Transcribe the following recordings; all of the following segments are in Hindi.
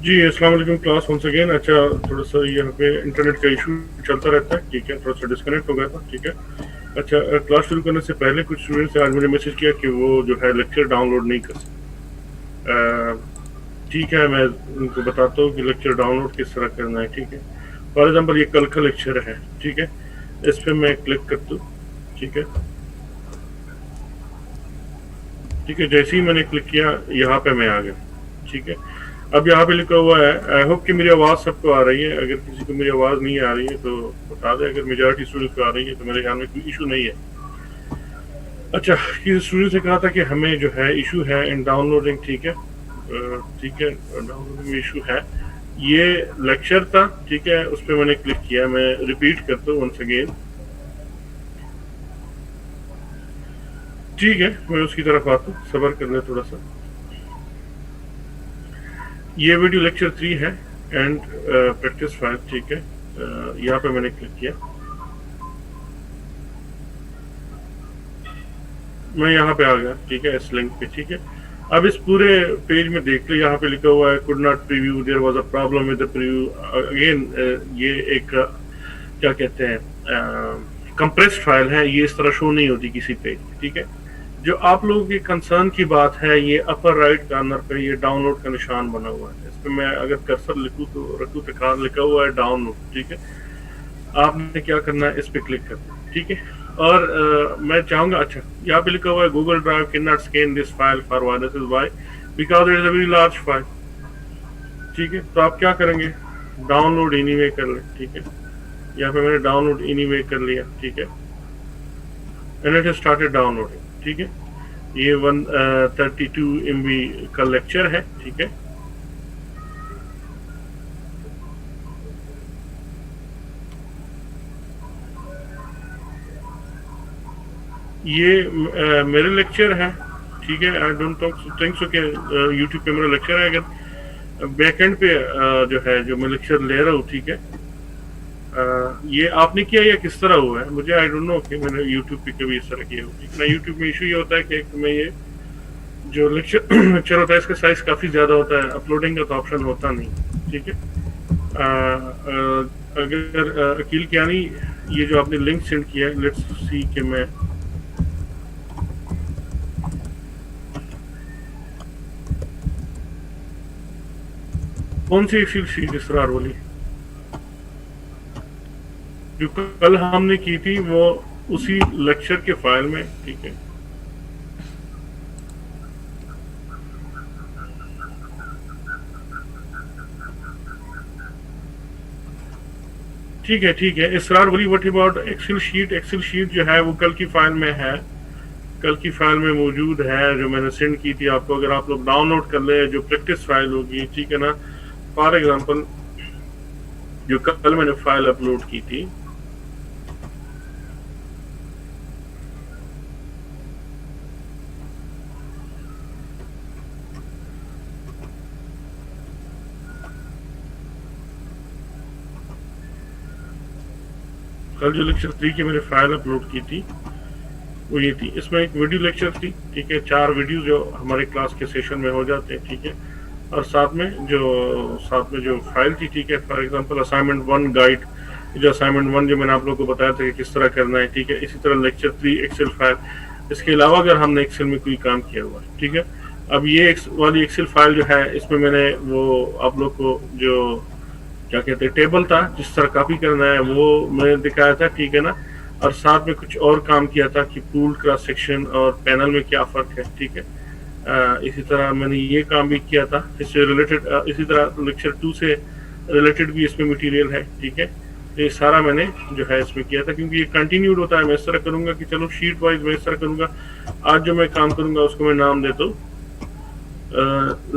जी, अस्सलाम वालेकुम क्लास वंस अगेन। अच्छा, थोड़ा-सा यहाँ पे इंटरनेट का इशू चलता रहता है, ठीक है, थोड़ा-सा डिस्कनेक्ट हो गया था, ठीक है। अच्छा, क्लास शुरू करने से पहले कुछ स्टूडेंट्स ने आज मुझे मैसेज किया कि वो जो है लेक्चर डाउनलोड नहीं कर सकते। ठीक है, मैं उनको बताता हूँ कि लेक्चर डाउनलोड किस तरह करना है, ठीक है। फॉर एग्ज़ाम्पल ये कल का लेक्चर है, ठीक है, इस पे मैं क्लिक करता हूँ, ठीक है। ठीक है, जैसे ही मैंने क्लिक किया, यहाँ पे मैं आ गया, ठीक है। अब यहाँ पे लिखा हुआ है, आई होप कि मेरी आवाज़ सबको आ रही है। अगर किसी को मेरी आवाज़ नहीं आ रही है तो बता दें, अगर मेजॉरिटी स्टूडेंट्स को आ रही है तो मेरे ख्याल में कोई इशू नहीं है। अच्छा, किसी स्टूडेंट ने कहा था कि हमें जो है इशू है इन डाउनलोडिंग, ठीक है, ठीक है, डाउनलोडिंग में इशू है। ये लेक्चर था, ठीक है, उस पर मैंने क्लिक किया। मैं रिपीट करता हूँ वंस अगेन, ठीक है। मैं उसकी तरफ आता हूँ, सब्र कर ले थोड़ा सा। ये वीडियो लेक्चर 3 है एंड प्रैक्टिस 5, ठीक है। यहाँ पे मैंने क्लिक किया, मैं यहाँ पे आ गया, ठीक है, इस लिंक पे, ठीक है। अब इस पूरे पेज में देख लो, यहाँ पे लिखा हुआ है could not preview, there was a problem with the preview. Again ये एक क्या कहते हैं, कंप्रेस्ड फाइल है, ये इस तरह शो नहीं होती किसी पेज पे, ठीक है। जो आप लोगों की कंसर्न की बात है, ये अपर राइट कॉर्नर पे ये डाउनलोड का निशान बना हुआ है। इस पे मैं अगर कर्सर लिखूँ तो रखूँ तो लिखा हुआ है डाउनलोड, ठीक है। आपने क्या करना है, इस पे क्लिक करना है, ठीक है। और मैं चाहूंगा, अच्छा, यहाँ पे लिखा हुआ है Google Drive can not scan this file for why, this is why because it is a very large file, ठीक है। तो आप क्या करेंगे, डाउनलोड एनीवे कर लें, ठीक है। यहाँ पे मैंने डाउनलोड एनीवे कर लिया, ठीक है, एंड इट स्टार्टेड डाउनलोडिंग, ठीक है। ये 132 MB का लेक्चर है, ठीक है। ये मेरे लेक्चर है, ठीक है। आई डोंट थिंक सो कि यूट्यूब पे मेरा लेक्चर है। अगर बैकएंड पे जो है जो मैं लेक्चर ले रहा हूँ, ठीक है, ये आपने किया या किस तरह हुआ है, मुझे आई डोंट नो कि मैंने यूट्यूब पे कभी इस तरह किया हो, ठीक है ना। यूट्यूब में इशू ये होता है कि एक मैं ये जो लेक्चर लेक्चर होता है इसका साइज काफ़ी ज़्यादा होता है, अपलोडिंग का तो ऑप्शन होता नहीं, ठीक है। अगर अकील कियानी ये जो आपने लिंक सेंड किया है, लेट्स सी कि मैं कौन सी एक्सेल शीट इसरार वाली जो कल हमने की थी, वो उसी लेक्चर के फाइल में, ठीक है। ठीक है, ठीक है, Israr Wali what about Excel sheet. Excel sheet जो है वो कल की फाइल में है, कल की फाइल में मौजूद है, जो मैंने सेंड की थी आपको। अगर आप लोग डाउनलोड कर ले, जो प्रैक्टिस फाइल होगी, ठीक है ना। फॉर एग्जांपल जो कल मैंने फाइल अपलोड की थी, कल जो लेक्चर 3 की मैंने फाइल अपलोड की थी वो ये थी। इसमें एक वीडियो लेक्चर थी, ठीक है, 4 वीडियो जो हमारे क्लास के सेशन में हो जाते हैं, ठीक है। और साथ में जो फाइल थी, ठीक है, फॉर एग्जांपल असाइनमेंट 1 गाइड, जो असाइनमेंट 1 जो मैंने आप लोगों को बताया था कि किस तरह करना है, ठीक है। इसी तरह लेक्चर 3 एक्सेल फाइल, इसके अलावा अगर हमने एक्सेल में कोई काम किया हुआ है, ठीक है। अब ये वाली एक्सेल फाइल जो है, इसमें मैंने वो आप लोग को जो क्या कहते हैं टेबल था, जिस तरह कॉपी करना है वो मैंने दिखाया था, ठीक है ना। और साथ में कुछ और काम किया था कि पूल क्रॉस सेक्शन और पैनल में क्या फ़र्क है, ठीक है। इसी तरह मैंने ये काम भी किया था, इससे रिलेटेड इसी तरह लेक्चर 2 से रिलेटेड भी इसमें मटेरियल है, ठीक है। तो ये सारा मैंने जो है इसमें किया था, क्योंकि ये कंटिन्यूड होता है। मैं इस तरह करूँगा कि चलो शीट वाइज मैं इस तरह करूँगा। आज जो मैं काम करूँगा उसको मैं नाम देता हूँ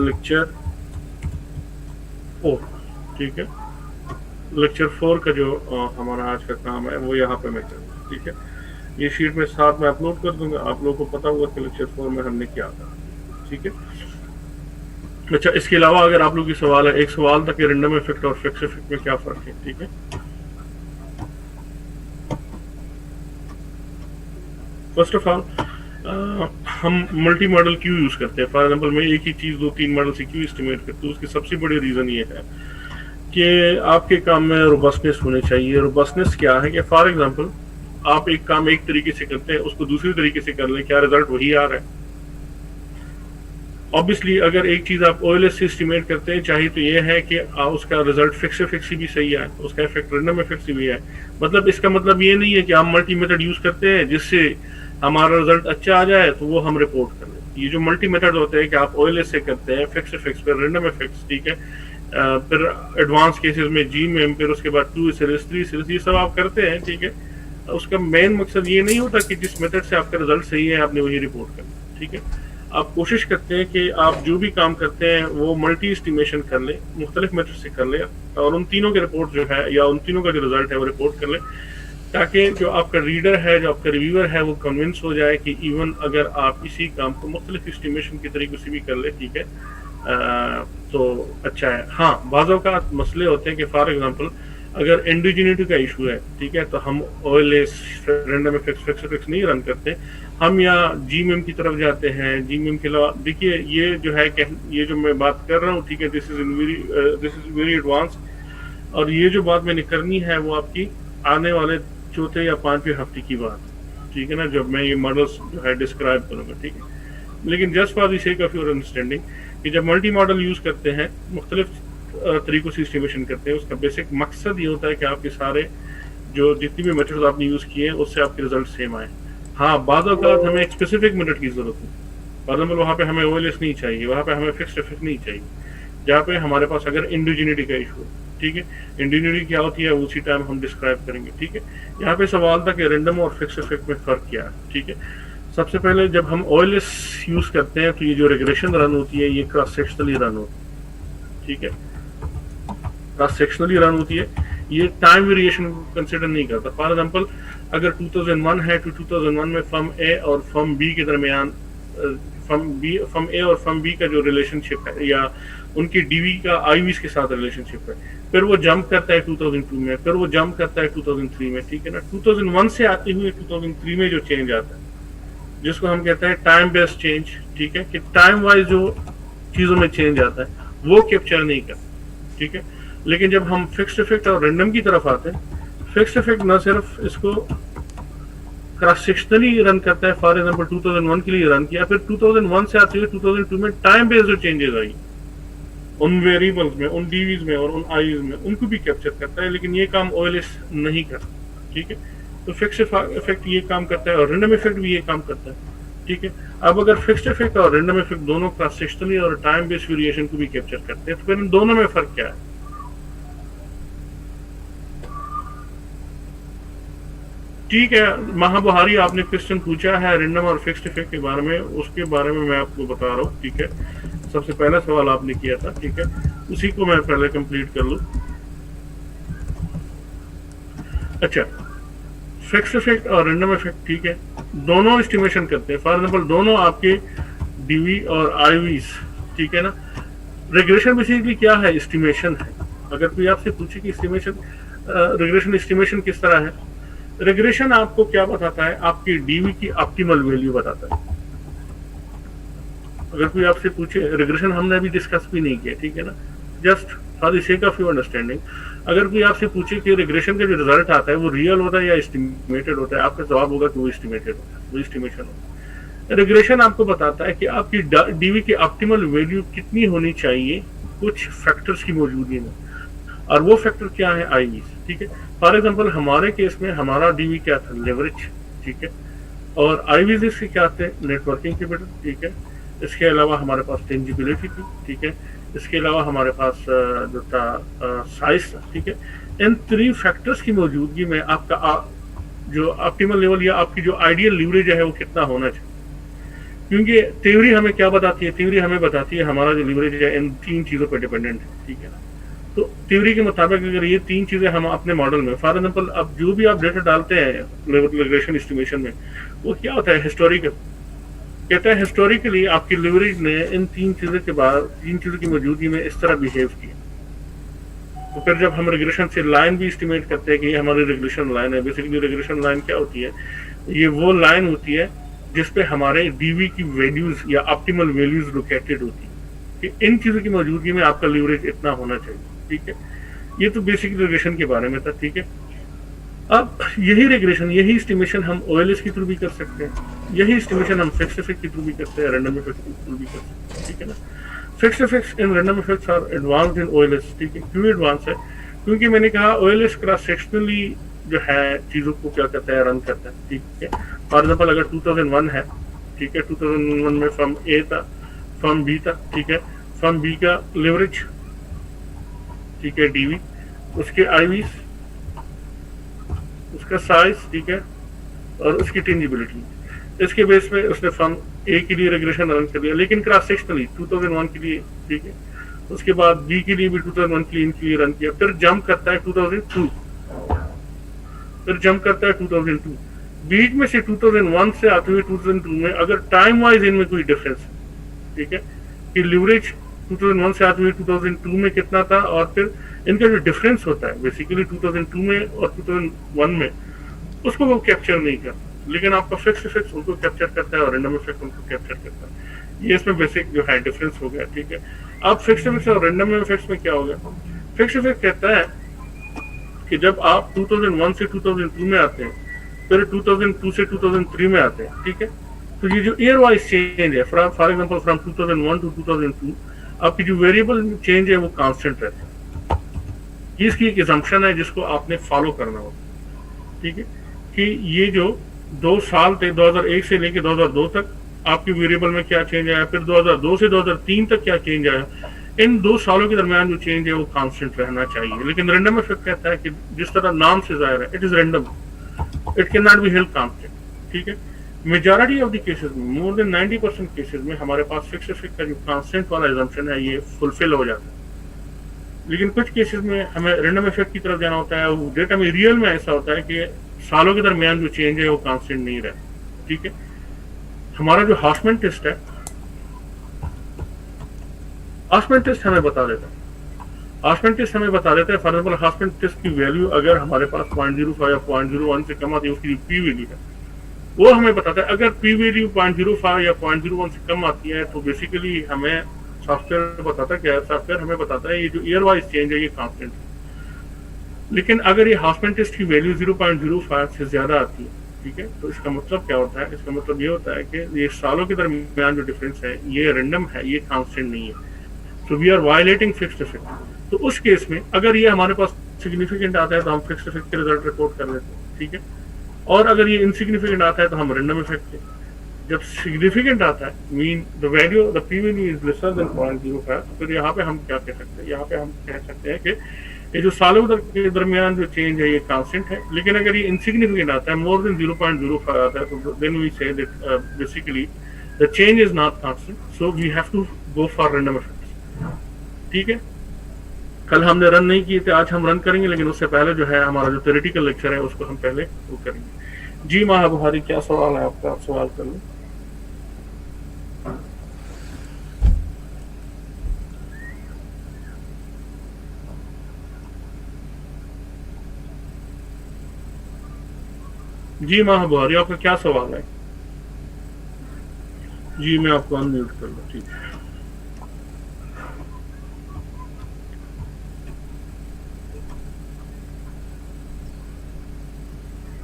लेक्चर 4, ठीक है। लेक्चर 4 का जो हमारा आज का काम है वो यहाँ पे मैं करूँगा, ठीक है। ये शीट में साथ में अपलोड कर दूंगा, आप लोगों को पता होगा कि लेक्चर 4 में हमने क्या कहा, ठीक है। अच्छा, इसके अलावा अगर आप लोगों की सवाल है, एक सवाल था कि रेंडम इफेक्ट और फिक्स इफेक्ट में क्या फ़र्क है, ठीक है। फर्स्ट ऑफ ऑल हम मल्टी मॉडल क्यों यूज करते हैं? फॉर एग्जांपल मैं एक ही चीज 2-3 मॉडल से क्यों एस्टिमेट करता हूँ? उसकी सबसे बड़ी रीजन ये है कि आपके काम में रोबस्टनेस होनी चाहिए। रोबस्टनेस क्या है कि फॉर एग्जांपल आप एक काम एक तरीके से करते हैं, उसको दूसरी तरीके से कर लें, क्या रिजल्ट वही आ रहा है? ऑब्वियसली अगर एक चीज आप ओएलएस से एस्टिमेट करते हैं, चाहे तो ये है कि उसका रिजल्ट फिक्स फिक्स ही भी सही है, उसका इफेक्ट रैंडम इफेक्ट भी है। मतलब इसका मतलब ये नहीं है कि हम मल्टी मेथड यूज करते हैं जिससे हमारा रिजल्ट अच्छा आ जाए तो वो हम रिपोर्ट कर लें। ये जो मल्टी मेथड होते हैं कि आप ओएलएस से करते हैं फिक्स फिक्स फिर रैंडम इफेक्ट्स, ठीक है, फिर एडवांस केसेस में जी में, फिर उसके बाद 2 सीरीज 3 सीरीज, ये सब आप करते हैं, ठीक है। उसका मेन मकसद ये नहीं होता कि जिस मेथड से आपका रिजल्ट सही है आपने वही रिपोर्ट करना, ठीक है। आप कोशिश करते हैं कि आप जो भी काम करते हैं वो मल्टी एस्टिमेशन कर लें, मुख्तलिफ मेथड से कर लें, और उन तीनों के रिपोर्ट जो है या उन तीनों का जो रिजल्ट है वो रिपोर्ट कर लें, ताकि जो आपका रीडर है, जो आपका रिव्यूअर है, वो कन्विंस हो जाए कि इवन अगर आप इसी काम को मुख्तलिफ एस्टिमेशन के तरीके से भी कर ले, ठीक है, तो अच्छा है। हाँ, बाज़ औक़ात मसले होते हैं कि फॉर एग्जांपल अगर इंडिजिनिटी का इशू है, ठीक है, तो हम ओएलएस रैंडम फिक्स नहीं रन करते, हम या जीएमएम की तरफ जाते हैं। जीएमएम के अलावा देखिए ये जो है कि ये जो मैं बात कर रहा हूँ, ठीक है, दिस इज वेरी एडवांस, और ये जो बात मैंने करनी है वो आपकी आने वाले चौथे या 5वें हफ्ते की बात, ठीक है ना, जब मैं ये मॉडल्स जो है डिस्क्राइब करूँगा, ठीक है। लेकिन just for the sake of your understanding कि जब मल्टी मॉडल यूज करते हैं, मुख्तलिफ तरीकों से एस्टिमेशन करते हैं, उसका बेसिक मकसद ये होता है कि आपके सारे जो जितनी भी मेथड्स आपने यूज किए हैं उससे आपके रिजल्ट सेम आए। हाँ, बाद औक़ात हमें एक स्पेसिफिक मेथड की जरूरत है। फॉर एग्जाम्पल वहाँ पे हमें ओएलएस नहीं चाहिए, वहाँ पे हमें फिक्स्ड इफेक्ट नहीं चाहिए, जहाँ पे हमारे पास अगर इंडिजिनिटी का इशू है, ठीक है। इंडिजिनिटी क्या होती है उसी टाइम हम डिस्क्राइब करेंगे, ठीक है। यहाँ पे सवाल था कि रैंडम और फिक्स्ड इफेक्ट में फर्क क्या है, ठीक है। सबसे पहले जब हम ओएलएस यूज करते हैं तो ये जो रिग्रेशन रन होती है ये क्रॉस सेक्शनली रन होती है, ठीक है, क्रॉस सेक्शनली रन होती है, ये टाइम वेरिएशन कंसिडर नहीं करता। फॉर एग्जांपल अगर 2001 है तो 2001 में फर्म ए और फर्म बी के दरमियान फर्म ए और फर्म बी का जो रिलेशनशिप है या उनकी डीवी का आईवीज के साथ रिलेशनशिप है, फिर वो जंप करता है 2002 में, फिर वो जंप करता है 2003 में, ठीक है ना। 2001 से आते हुए 2003 में जो चेंज आता है जिसको हम कहते हैं टाइम बेस्ड चेंज, ठीक है, कि टाइम वाइज जो चीजों में चेंज आता है वो कैप्चर नहीं करता, ठीक है। लेकिन जब हम फिक्स्ड इफेक्ट और रैंडम की तरफ आते हैं, फिक्स्ड इफेक्ट न सिर्फ इसको क्रॉस सेक्शनली रन करता है, फॉर एग्जांपल 2001 के लिए रन किया, फिर 2001 से आते हुए 2002 में टाइम बेस्ड जो चेंजेस आई उन वेरिएबल्स में, उन डीवीज में और उन आईज में, उनको भी कैप्चर करता है, लेकिन ये काम ओएलएस नहीं करता, ठीक है। तो फिक्स्ड इफेक्ट ये काम करता है और रैंडम इफेक्ट भी ये काम करता है, ठीक है। अब अगर फिक्स्ड इफेक्ट और रैंडम इफेक्ट दोनों क्रॉस सेक्शनली और टाइम बेस्ड वेरिएशन को भी कैप्चर करते हैं, तो फिर इन दोनों में फर्क क्या है? ठीक है, महाबुहारी आपने क्वेश्चन पूछा है रैंडम और फिक्स्ड इफेक्ट के बारे में, उसके बारे में मैं आपको बता रहा हूँ, ठीक है। सबसे पहला सवाल आपने किया था, ठीक है, उसी को मैं पहले कंप्लीट कर लूँ। अच्छा, फिक्स्ड इफेक्ट और रैंडम इफेक्ट, ठीक है, दोनों एस्टिमेशन करते हैं। फॉर एग्जांपल दोनों आपके डीवी और आईवीज, ठीक है ना। रिग्रेशन बेसिकली क्या है? एस्टिमेशन है। अगर कोई आपसे पूछे कि एस्टिमेशन रिग्रेशन एस्टिमेशन किस तरह है, रिग्रेशन आपको क्या बताता है? आपकी डीवी की ऑप्टिमल वैल्यू बताता है। अगर कोई आपसे पूछे, रिग्रेशन हमने अभी डिस्कस भी नहीं किया, ठीक है ना, just for the sake of your understanding, अगर कोई आपसे पूछे कि रिग्रेशन का जो रिजल्ट आता है वो रियल होता है या एस्टिमेटेड होता है, आपका जवाब होगा कि वो एस्टिमेटेड होता है, वो एस्टिमेशन होता है। रिग्रेशन आपको बताता है कि आपकी डीवी की ऑप्टिमल वैल्यू कितनी होनी चाहिए कुछ फैक्टर्स की मौजूदगी में, और वो फैक्टर क्या है? आईवीज, ठीक है। फॉर एग्जांपल हमारे केस में हमारा डीवी क्या था? लेवरेज, ठीक है, और आईवीज इसके क्या थे? नेटवर्किंग कैपिटल, ठीक है। इसके अलावा हमारे पास टेंजिबिलिटी थी, ठीक है। इसके अलावा हमारे पास जो था साइज था, ठीक है। इन 3 फैक्टर्स की मौजूदगी में आपका जो ऑप्टिमल लेवल या आपकी जो आइडियल लीवरेज है वो कितना होना चाहिए, क्योंकि थ्योरी हमें क्या बताती है? थ्योरी हमें बताती है हमारा जो लीवरेज है इन 3 चीजों पर डिपेंडेंट है, ठीक है ना। तो थ्योरी के मुताबिक अगर ये 3 चीजें हम अपने मॉडल में, फॉर एग्जांपल अब जो भी आप डेटा डालते हैं रिग्रेशन एस्टिमेशन में, वो क्या होता है? हिस्टोरिकल, कहता है हिस्टोरिकली आपकी लिवरेज ने इन 3 चीजों के बाद 3 चीजों की मौजूदगी में इस तरह बिहेव किया। तो फिर जब हम रिग्रेशन से लाइन भी एस्टिमेट करते हैं कि ये हमारी रिग्रेशन लाइन है, बेसिकली रिग्रेशन लाइन क्या होती है? ये वो लाइन होती है जिसपे हमारे डीवी की वैल्यूज या ऑप्टिमल वैल्यूज लोकेटेड होती है कि इन चीजों की मौजूदगी में आपका लीवरेज इतना होना चाहिए, ठीक है। ये तो बेसिक रिग्रेशन के बारे में था, ठीक है। अब यही रिग्रेशन, यही एस्टिमेशन हम ओएलएस के थ्रू भी कर सकते हैं, यही एस्टिमेशन हम फिक्स्ड इफेक्ट के थ्रू भी करते हैं, रैंडम इफेक्ट के थ्रू भी कर सकते हैं, ठीक है ना। Fixed effects in random effects are advanced in OLS, ठीक है। क्यों एडवांस है? क्योंकि मैंने कहा ओएलएस क्रॉस सेक्शनली जो है चीजों को क्या करता है, रन करता है, ठीक है। फॉर एग्जाम्पल अगर 2001 है, ठीक है, 2001 में फर्म ए था, फर्म बी था, ठीक है। फर्म बी का लिवरेज, ठीक है, डीवी, उसके आईवीज, उसका साइज, ठीक है, और उसकी टेंजिबिलिटी, इसके बेस पे उसने फर्म ए के लिए रेगुलेशन रन कर दिया, लेकिन क्रॉस सेक्शनली 2001 के लिए, ठीक है। उसके बाद बी के लिए भी 2001 के लिए इनके लिए रन किया, फिर जंप करता है 2002, फिर जंप करता है 2002, बीच में से 2001 से आते हुए 2002 में अगर टाइम वाइज इनमें कोई डिफरेंस है, ठीक है, कि लिवरेज 2001 से आते हुए 2002 में कितना था, और फिर इनका जो डिफरेंस होता है बेसिकली 2002 में और 2001 में, उसको वो कैप्चर नहीं करता, लेकिन आपका फिक्स इफेक्ट उनको कैप्चर करता है और रैंडम इफेक्ट उनको कैप्चर करता है। ये इसमें बेसिक जो है डिफरेंस हो गया, ठीक है। अब फिक्स इफेक्ट और रैंडम इफेक्ट्स में क्या हो गया? फिक्स इफेक्ट कहता है कि जब आप 2001 से 2002 में आते हैं, फिर 2002 से 2003 में आते हैं, ठीक है, तो ये जो ईयर वाइज चेंज है, फॉर एग्जांपल फ्रॉम 2001 टू 2002, आपकी जो वेरिएबल चेंज है वो कांस्टेंट रहता है। ये इसकी एक असम्पशन है जिसको आपने फॉलो करना होगा, ठीक है, कि ये जो 2 साल थे 2001 से लेकर 2002 तक आपकी वेरिएबल में क्या चेंज आया, फिर 2002 से 2003 तक क्या चेंज आया, इन 2 सालों के दरमियान जो चेंज है वो कांस्टेंट रहना चाहिए। लेकिन रैंडम इफेक्ट कहता है कि जिस तरह नाम से जाहिर है, it is random, it can not be held constant, ठीक है। मेजॉरिटी ऑफ द केसेस में, मोर देन 90% केसेस में हमारे पास फिक्स इफेक्ट का जो कांस्टेंट वाला असम्पशन है ये फुलफिल हो जाता है। लेकिन कुछ केसेस में हमें रैंडम इफेक्ट की तरफ जाना होता है, वो डेटा में रियल में ऐसा होता है कि सालों के दरमियान जो चेंज है वो कांस्टेंट नहीं रहता, ठीक है। हमारा जो हाउसमैन टेस्ट है, हाउसमैन टेस्ट हमें बता देता है, हाउसमैन टेस्ट हमें बता देता है, फॉर एग्जाम्पल हाउसमैन टेस्ट की वैल्यू अगर हमारे पास 0.05 या 0.01 से कम आती है, उसकी पी वैल्यू है वो हमें बताता है। अगर पी वैल्यू 0.05 या 0.01 से कम आती है तो बेसिकली हमें सॉफ्टवेयर बताता है, क्या सॉफ्टवेयर हमें बताता है ये जो ईयर वाइज चेंज है ये कांस्टेंट है। लेकिन अगर ये हाउसमैन टेस्ट की वैल्यू 0.05 से ज्यादा आती है, ठीक है, तो इसका मतलब क्या होता है? इसका मतलब ये होता है कि ये सालों के दरमियान जो डिफरेंस है ये रैंडम है, ये कांस्टेंट नहीं है। So we are violating fixed effect. तो उस केस में अगर ये हमारे पास सिग्निफिकेंट आता है तो हम फिक्स्ड इफेक्ट के रिजल्ट रिपोर्ट कर लेते हैं, ठीक है। और अगर ये इनसिग्निफिकेंट आता है तो हम रैंडम इफेक्ट के। जब सिग्निफिकेंट आता है, mean the value, the P value is lesser than 0.05, तो फिर यहाँ पे हम क्या कह सकते हैं? यहाँ पे हम कह सकते हैं कि ये जो सालों के दरमियान जो चेंज है ये कांस्टेंट है। लेकिन अगर ये इनसिग्निफिकेंट आता है, मोर देन 0.05 आता है, तो then we say that basically the change is not constant, so we have to go for random effects, ठीक है। कल हमने रन नहीं किए थे, आज हम रन करेंगे, लेकिन उससे पहले जो है हमारा जो थ्योरेटिकल लेक्चर है उसको हम पहले वो करेंगे। जी माह बुहारी, क्या सवाल है आपका? आप सवाल कर लो। जी माह बुहारी, आपका क्या सवाल है? जी मैं आपको अनम्यूट कर लूँ, ठीक है।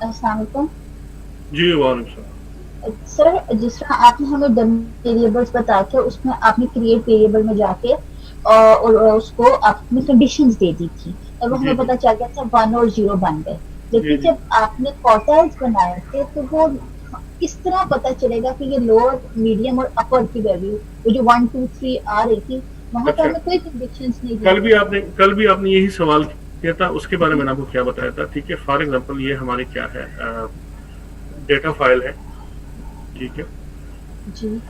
अस्सलाम वालेकुम। जी वालेकुम सर, जिस तरह आपने हमें डमी वेरिएबल्स बता के उसमें आपने क्रिएट वेरिएबल में जाके और उसको आपने कंडीशंस दे दी थी और वो हमें पता चल गया था 1 और 0 बन गए। लेकिन जब आपने क्वार्टाइल्स बनाए थे तो वो किस तरह पता चलेगा कि ये लोअर, मीडियम और अपर की वैल्यू, वो जो 1 2 3 आ रही थी वहां पर हमें कोई कंडीशंस नहीं दी। कल भी आपने यही सवाल किया था, उसके बारे में आपको क्या बताया था, ठीक है। फॉर एग्जांपल ये हमारी क्या है, डेटा फाइल है, ठीक है जी।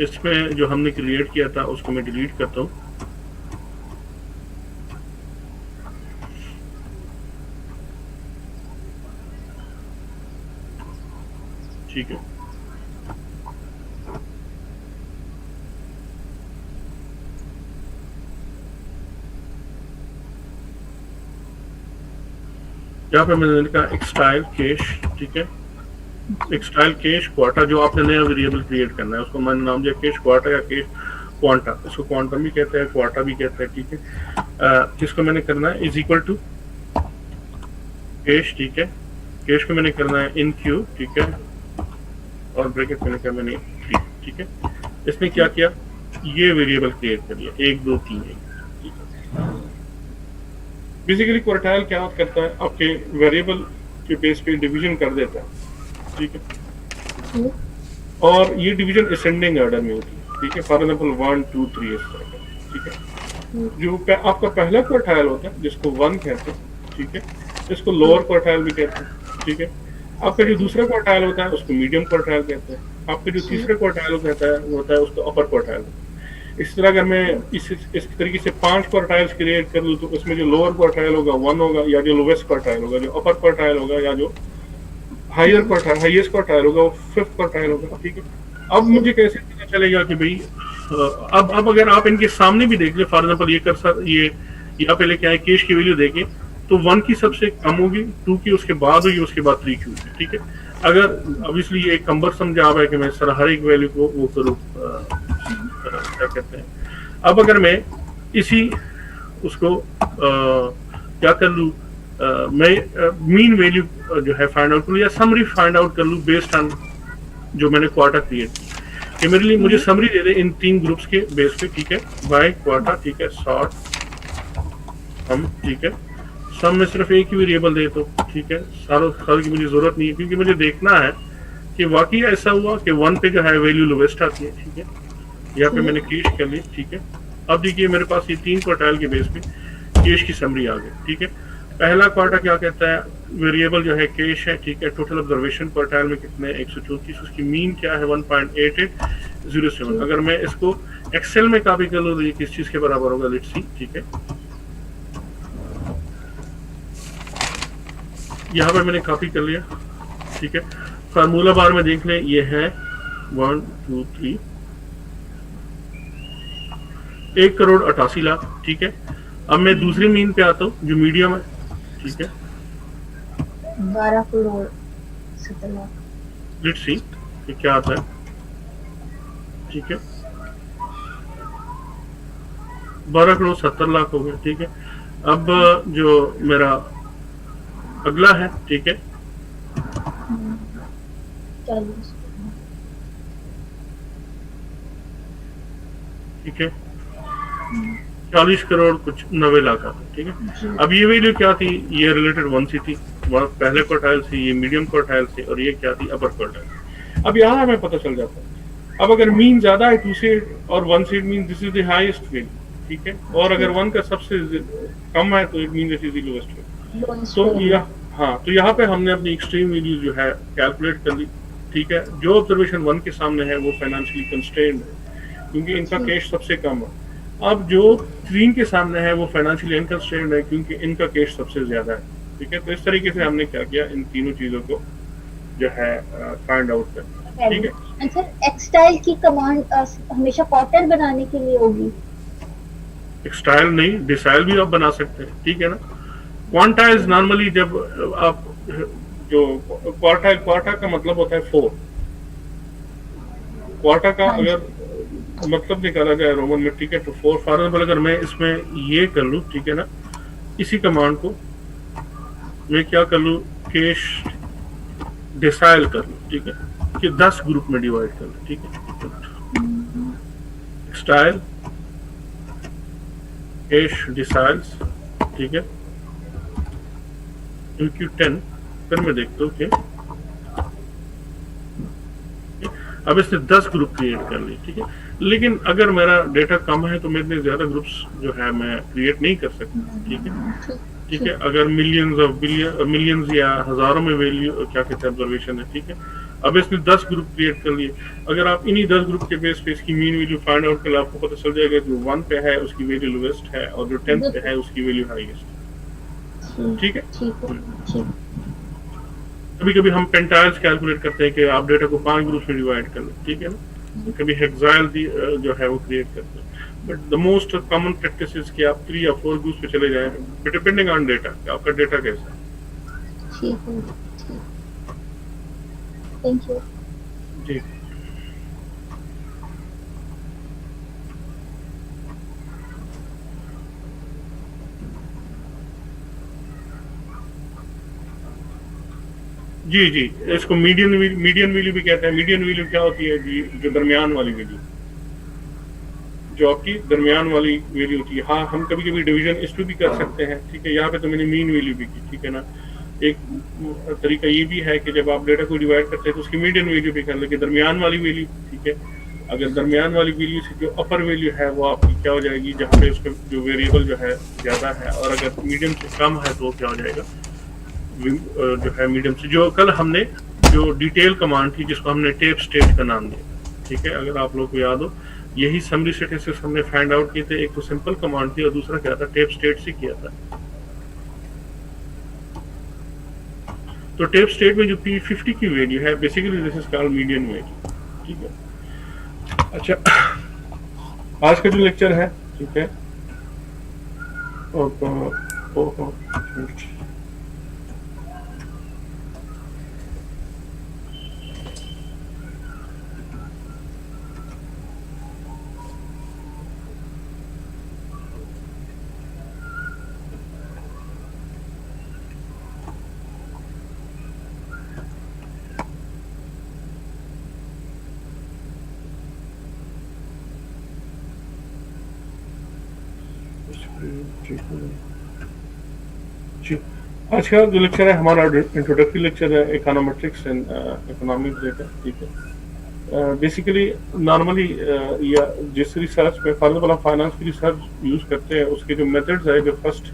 इसमें जो हमने क्रिएट किया था उसको मैं डिलीट करता हूँ, ठीक है। यहाँ पे मैंने लिखा एक्सटाइल कैश, ठीक है। एक्सटाइल कैश क्वार्टा, जो आपने नया वेरिएबल क्रिएट करना है उसको मैंने नाम दिया कैश क्वार्टा या कैश क्वांटा, इसको क्वांटम भी कहते हैं, क्वार्टा भी कहते हैं, ठीक है। जिसको मैंने करना है इज इक्वल टू कैश, ठीक है। कैश को मैंने करना है इन क्यू, ठीक है, और ब्रैकेट मैंने क्या मैंने थ्री, ठीक है। इसने क्या किया, ये वेरिएबल क्रिएट कर लिया 1 2 3 1, ठीक है। बेसिकली क्वार्टाइल क्या करता है, आपके वेरिएबल के बेस पे डिवीजन कर देता है, ठीक है। और ये डिवीजन असेंडिंग ऑर्डर में होती है, ठीक है। फॉर एग्जांपल 1 2 3 इस तरह का, ठीक है। जो आपका पहला क्वार्टाइल होता है जिसको 1 कहते हैं, ठीक है, इसको लोअर क्वार्टाइल भी कहते हैं, ठीक है। आपका जो दूसरा क्वार्टाइल होता है उसको मीडियम क्वार्टाइल कहते हैं। आपका जो तीसरा क्वार्टाइल होता है उसको अपर क्वार्टाइल। इस तरह अगर मैं इस तरीके से 5 क्वार्टाइल्स क्रिएट कर लूँ तो उसमें जो लोअर क्वार्टाइल होगा 1 होगा, या जो लोवेस्ट क्वार्टाइल होगा, जो अपर क्वार्टाइल होगा, या जो हाईएस्ट क्वार्टाइल होगा वो 5th क्वार्टाइल होगा, ठीक है। अब मुझे कैसे पता चलेगा कि भाई अब अगर आप इनके सामने भी देख ले, फॉर एग्जांपल ये कर्सर ये यहाँ पे लेके आए, कैश की वैल्यू देखें तो 1 की सबसे कम होगी, 2 की उसके बाद होगी, उसके बाद 3 की होगी, ठीक है। अगर ऑब्वियसली ये एक कम्बरसम जॉब है कि मैं सर हर एक वैल्यू को वो करूँ, क्या कहते हैं। अब अगर मैं इसी उसको क्या कर लूँ, मैं मीन वैल्यू जो है फाइंड आउट करूँ या समरी फाइंड आउट कर लूँ बेस्ड ऑन जो मैंने क्वार्टर क्रिएट की, कि मेरे लिए मुझे समरी दे दे इन 3 ग्रुप्स के बेस पे, ठीक है। बाय क्वार्टर, ठीक है, सॉर्ट हम, ठीक है। सम में सिर्फ एक ही वेरिएबल दे तो, ठीक है, सारों की मुझे जरूरत नहीं है, क्योंकि मुझे देखना है कि वाकई ऐसा हुआ कि 1 पे जो है वैल्यू लोवेस्ट आती है, ठीक है। यहाँ पे मैंने कैश कर ली, ठीक है। अब देखिए मेरे पास ये 3 क्वार्टाइल के बेस पे कैश की समरी आ गई, ठीक है। पहला क्वार्टर क्या कहता है, वेरिएबल जो है कैश है, ठीक है। टोटल ऑब्जर्वेशन क्वार्टाइल में कितने 134, उसकी मीन क्या है 1.8807। अगर मैं इसको एक्सेल में कॉपी कर लूँ तो ये किस चीज के बराबर होगा, लेट्स सी, ठीक है। यहाँ पे मैंने कॉपी कर लिया, ठीक है। फार्मूला बार में देख लें, ये है 1 2 3 1,88,00,000, ठीक है। अब मैं दूसरी मीन पे आता हूँ जो मीडियम है, ठीक है, 12,70,00,000। लेट्स सी ये क्या आता है, ठीक है। 12,70,00,000 हो गया, ठीक है। अब जो मेरा अगला है, ठीक है, 40। ठीक है, 40 करोड़ कुछ 90 लाख आता है, ठीक है। अब ये वैल्यू क्या थी, ये रिलेटेड 1 सी थी, पहले क्वार्टाइल से, ये मीडियम क्वार्टाइल से, और ये क्या थी, अपर क्वार्टाइल। अब यहाँ हमें पता चल जाता है। अब अगर मीन ज्यादा है 2 से और 1 से, mean this is the highest value, ठीक है। और अगर 1 का सबसे कम है तो it mean this is the lowest value. तो हाँ, तो यहाँ पे हमने अपनी एक्सट्रीम वैल्यू जो है कैलकुलेट कर ली, ठीक है। जो ऑब्जर्वेशन 1 के सामने है वो फाइनेंशियली कंस्ट्रेंड है क्योंकि इनका कैश सबसे कम है। अब जो 3 के सामने है वो फाइनेंशियली अनकंस्ट्रेंड है क्योंकि इनका कैश सबसे ज्यादा है, ठीक है। तो इस तरीके से हमने क्या किया, इन तीनों चीजों को जो है फाइंड आउट कर, ठीक है। सर एक्सटाइल की कमांड हमेशा क्वार्टर बनाने के लिए होगी? एक्सटाइल नहीं, डिसाइल भी आप बना सकते हैं, ठीक है ना। क्वांटाइल्स नॉर्मली जब आप जो क्वार्टा का मतलब होता है 4, क्वार्टा का अगर मतलब निकाला जाए रोमन में, ठीक है, तो 4। फॉर एग्जाम्पल अगर मैं इसमें ये कर लूँ, ठीक है ना, इसी कमांड को मैं क्या कर लूँ, कैश डिसाइल कर लूँ, ठीक है, कि 10 ग्रुप में डिवाइड कर लूँ, ठीक है। एक्सटाइल कैश डिसाइल्स, ठीक है, इनकी 10। फिर मैं देखता हूँ कि अब इसने 10 ग्रुप क्रिएट कर लिए, ठीक है। लेकिन अगर मेरा डेटा कम है तो मैं इतने ज्यादा ग्रुप्स जो है मैं क्रिएट नहीं कर सकता, ठीक है, ठीक है। अगर मिलियंस या हजारों में वैल्यू क्या कहते हैं ऑब्जर्वेशन है, ठीक है। अब इसने 10 ग्रुप क्रिएट कर लिए। अगर आप इन्हीं 10 ग्रुप के बेस पे इसकी मीन वैल्यू फाइंड आउट कर, आपको पता चल जाएगा जो 1 पे है उसकी वैल्यू लोवेस्ट है और जो 10th पे है उसकी वैल्यू हाईएस्ट, ठीक है। कभी कभी हम पेंटाइल्स कैलकुलेट करते हैं कि आप डेटा को 5 ग्रुप में डिवाइड कर लो, ठीक है ना। कभी हेक्साइल जो है वो क्रिएट करते हैं, but the most common practice is कि आप 3 या 4 ग्रुप्स पे चले जाएं, डिपेंडिंग ऑन डेटा, आपका डेटा कैसा है। Thank you. जी जी जी, इसको मीडियन वैल्यू भी कहते हैं। मीडियन वैल्यू क्या होती है जी? जो दरमियान वाली वैल्यू, जो आपकी दरमियान वाली वैल्यू होती है। हाँ, हम कभी कभी डिवीजन इस पे भी कर सकते हैं, ठीक है। यहाँ पे तो मैंने मीन वैल्यू भी की, ठीक है ना। एक तरीका ये भी है कि जब आप डेटा को डिवाइड करते हैं तो उसकी मीडियन वैल्यू भी कर लेंगे, दरमियान वाली वैल्यू, ठीक है। अगर दरमियान वाली वैल्यू से जो अपर वैल्यू है वो आपकी क्या हो जाएगी, जहाँ पे उसका जो वेरिएबल जो है ज़्यादा है, और अगर मीडियम से कम है तो क्या हो जाएगा, जो है मीडियम से। जो कल हमने जो डिटेल कमांड थी जिसको हमने टेप स्टेट का नाम दिया, ठीक है, अगर आप लोग को याद हो, यही समरी स्टेटिस्टिक्स हमने फाइंड आउट किए थे। एक तो सिंपल कमांड थी और दूसरा क्या था, टेप स्टेट से किया था। तो टेप स्टेट में जो P50 की वैल्यू है, basically this is called median value, ठीक है। अच्छा, आज का जो लेक्चर है, ठीक है, और जी, आज का जो लेक्चर है हमारा इंट्रोडक्टरी लेक्चर है, इकोनोमेट्रिक्स एंड इकोनॉमिक डेटा, ठीक है। बेसिकली नॉर्मली या जिस रिसर्च में फॉर एग्जाम्पल आप फाइनेंस की रिसर्च यूज करते हैं, उसके जो मेथड्स है जो फर्स्ट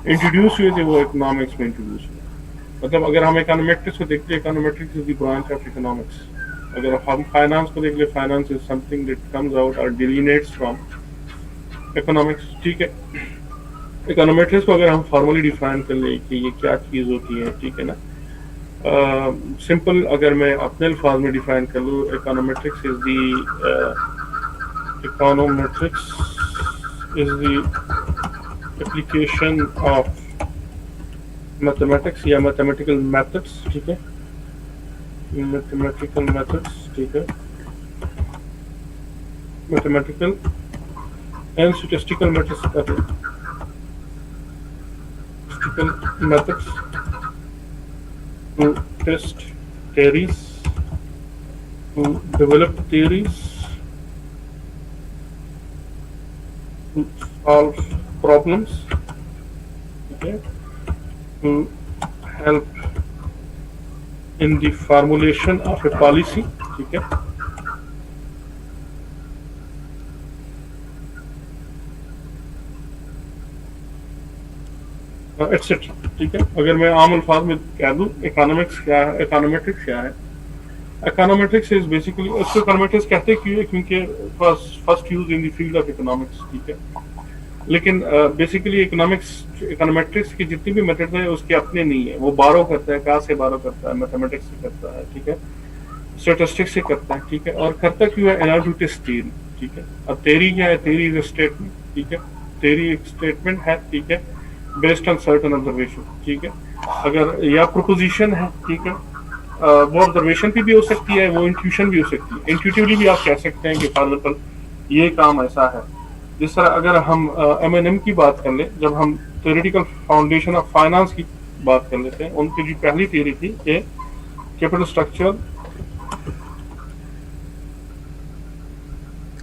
इंट्रोड्यूस हुए थे वो इकोनॉमिक्स में इंट्रोड्यूस हुए। मतलब अगर हम इकोनोमेट्रिक्स को देखते हैं, econometrics is the branch of economics. अगर हम फाइनेंस को देख ले, finance is something that comes out और डिलीनेट्स फ्रॉम इकोनॉमिक्स, ठीक है। इकोनोमेट्रिक्स को अगर हम फॉर्मली डिफाइन कर ले कि ये क्या चीज़ होती है, ठीक है ना, सिंपल अगर मैं अपने अल्फाज में डिफाइन कर लूँ, econometrics is the application of mathematics या मैथमेटिकल मेथड्स, ठीक है, मैथमेटिकल मेथड्स, ठीक है, mathematical and statistical methods to test theories, to develop theories, to solve problems, okay, to help in the formulation of a policy, ठीक है। एक्सेट्रा, ठीक है। अगर मैं आम अल्फाज में कह दूं इकोनॉमिक्स क्या है, इकोनोमेट्रिक्स क्या है, इकोनोमेट्रिक्स इज बेसिकली, उसको इकोनोमेट्रिक्स कहते क्यों है, क्योंकि first use in the field of economics, ठीक है। लेकिन बेसिकली इकोनोमेट्रिक्स की जितनी भी मेथड है उसके अपने नहीं है, वो बारो करता है। कहाँ से बारो करता है? मैथमेटिक्स से करता है, ठीक है, स्टैटिस्टिक्स से करता है, ठीक है। और करता क्यों है? एनालिटिक्स थ्योरी, ठीक है। अब थ्योरी क्या है? थ्योरी इज अ स्टेटमेंट, ठीक है। थ्योरी एक स्टेटमेंट है, ठीक है, बेस्ड ऑन सर्टेन ऑब्जर्वेशन, ठीक है। अगर या प्रोपोजिशन है, ठीक है, वो ऑब्जर्वेशन भी हो सकती है, वो इंट्यूशन भी हो सकती है। इंट्यूटिवली भी आप कह सकते हैं कि फॉर एग्जाम्पल ये काम ऐसा है। जिस तरह अगर हम M&M की बात कर ले, जब हम थ्योरेटिकल फाउंडेशन ऑफ फाइनेंस की बात कर लेते हैं, उनकी जो पहली थ्योरी थी कि capital structure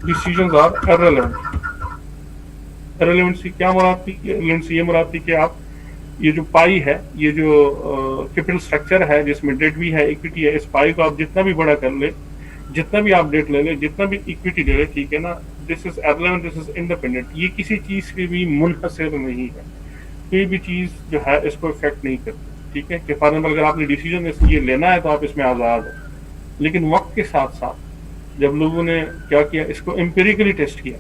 decisions are irrelevant. Irrelevant से क्या मुराद थी? इररिलेवेंट से ये मुराद थी कि आप ये जो पाई है, ये जो कैपिटल स्ट्रक्चर है जिसमें डेट भी है, इक्विटी है, इस पाई को आप जितना भी बड़ा कर ले, जितना भी आप डेट ले ले, जितना भी इक्विटी ले ले, ठीक है ना, this is irrelevant, this is independent. ये किसी चीज से भी मुनहसर नहीं है, कोई भी चीज जो है इसको इफेक्ट नहीं करती, ठीक है। कि फॉर एग्जाम्पल अगर आपने डिसीजन ये लेना है तो आप इसमें आजाद हो। लेकिन वक्त के साथ साथ जब लोगों ने क्या किया, इसको एम्पिरिकली टेस्ट किया,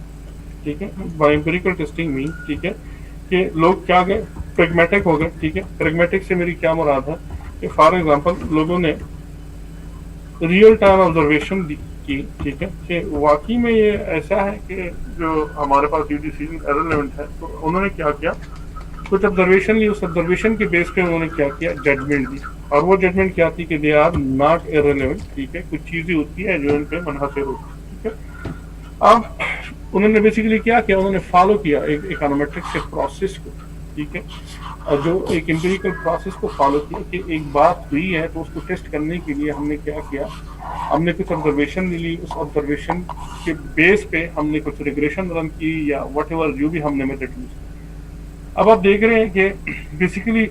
ठीक है, बाय एम्पिरिकल टेस्टिंग मीन, ठीक है, कि लोग क्या गए, प्रेगमेटिक हो गए, ठीक है। प्रेगमेटिक से मेरी क्या मुराद है कि फॉर एग्जांपल लोगों ने रियल टाइम ऑब्जर्वेशन की, ठीक है, कि वाकई में ये ऐसा है कि जो हमारे पास ये डिसीजन इररिलेवेंट है। तो उन्होंने क्या किया कुछ ऑब्जर्वेशन ली, उस ऑब्जर्वेशन के बेस पे उन्होंने क्या किया, जजमेंट दी, और वो जजमेंट क्या थी कि दे आर नॉट इररिलेवेंट, ठीक है, कुछ चीजें होती है जो इन पे मुनहसर होती है, ठीक है। अब उन्होंने बेसिकली क्या किया, उन्होंने फॉलो किया एक इकोनोमेट्रिक्स के प्रोसेस को, ठीक है, और जो एक एम्पिरिकल प्रोसेस को फॉलो किया कि एक बात हुई है तो उसको टेस्ट करने के लिए हमने क्या किया, हमने कुछ ऑब्जर्वेशन ली, उस ऑब्जर्वेशन के बेस पे हमने कुछ रिग्रेशन रन की या वट एवर जो भी हमने मेथड यूज की। अब आप देख रहे हैं कि बेसिकली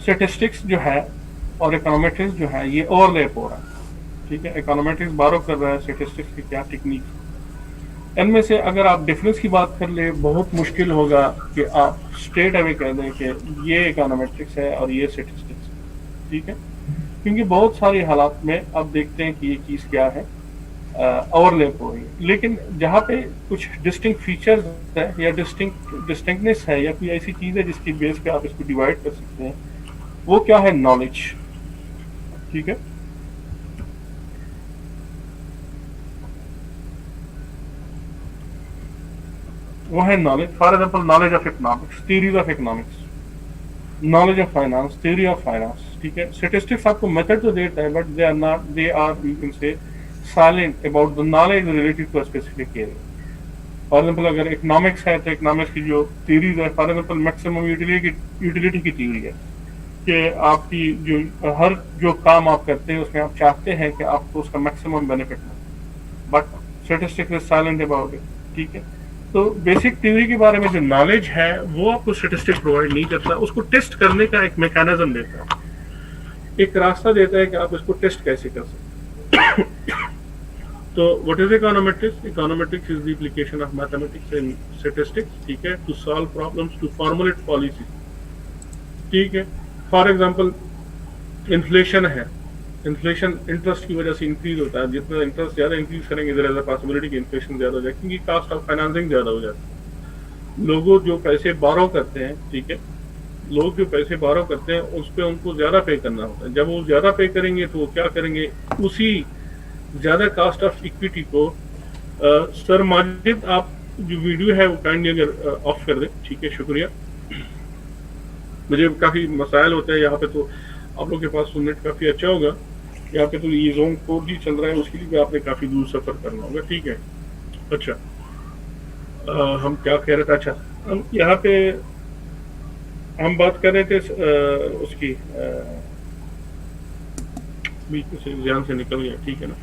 स्टैटिस्टिक्स जो है और इकोनोमेट्रिक्स जो है ये ओवरलैप हो रहा है, ठीक है। इकोनोमेट्रिक्स बारो कर रहा है स्टैटिस्टिक्स की क्या टेक्निक, इनमें से अगर आप डिफरेंस की बात कर ले बहुत मुश्किल होगा कि आप स्ट्रेट अवे कह दें कि ये इकोनोमेट्रिक्स है और ये स्टैटिस्टिक्स, ठीक है, क्योंकि बहुत सारे हालात में आप देखते हैं कि ये चीज़ क्या है, ओवरलैप हो रही है। लेकिन जहाँ पे कुछ डिस्टिंक्ट फीचर्स है या डिस्टिंक्टनेस है या कोई ऐसी चीज़ है जिसकी बेस पे आप इसको डिवाइड कर सकते हैं, वो क्या है, नॉलेज, ठीक है। वो है knowledge, for example knowledge of economics, theories of economics, knowledge of finance, theory of finance, ठीक है। स्टैटिस्टिक्स आपको मेथड तो देता है but they are not, they are you can say silent about the knowledge related to a specific area. For example अगर इकोनॉमिक्स है तो इकोनॉमिक्स की जो थ्योरीज है, फॉर एग्जाम्पल मैक्सिमम यूटिलिटी की थ्योरी है कि आपकी जो हर जो काम आप करते हैं उसमें आप चाहते हैं कि आपको उसका मैक्सिमम बेनिफिट मिले, but statistics is silent about it, ठीक है। तो बेसिक थ्योरी के बारे में जो नॉलेज है वो आपको स्टैटिस्टिक्स प्रोवाइड नहीं करता, उसको टेस्ट करने का एक मैकेनिज्म देता है, एक रास्ता देता है कि आप इसको टेस्ट कैसे कर सकते हैं। तो what is econometrics? Econometrics is the application of mathematics in statistics, ठीक है, to solve problems, to formulate policy, ठीक है। फॉर एग्जांपल इन्फ्लेशन है, इन्फ्लेशन इंटरेस्ट की वजह से इंक्रीज होता है, जितना इंटरेस्ट ज्यादा इंक्रीज करेंगे देयर इज अ पॉसिबिलिटी कि इन्फ्लेशन ज्यादा हो जाए, क्योंकि कॉस्ट ऑफ फाइनेंसिंग ज्यादा हो जाती है। लोगों जो पैसे बारो करते हैं, ठीक है, लोग जो पैसे बारो करते हैं उस पर उनको ज्यादा पे करना होता है। जब वो ज्यादा पे करेंगे तो वो क्या करेंगे, उसी ज्यादा कॉस्ट ऑफ इक्विटी को सर माजिद आप जो वीडियो है वो काइंडली अगर ऑफ कर दें, ठीक है, शुक्रिया। मुझे काफी मसाइल होते हैं यहाँ पे, तो आप लोग के पास नेट काफी अच्छा होगा। यहाँ पे तो ये जोन 4G चल रहा है, उसके लिए भी आपने काफी दूर सफर करना होगा, ठीक है। अच्छा हम क्या कह रहे थे, अच्छा हम यहाँ पे हम बात कर रहे थे उसकी बीच से ध्यान से निकल गया, ठीक है ना,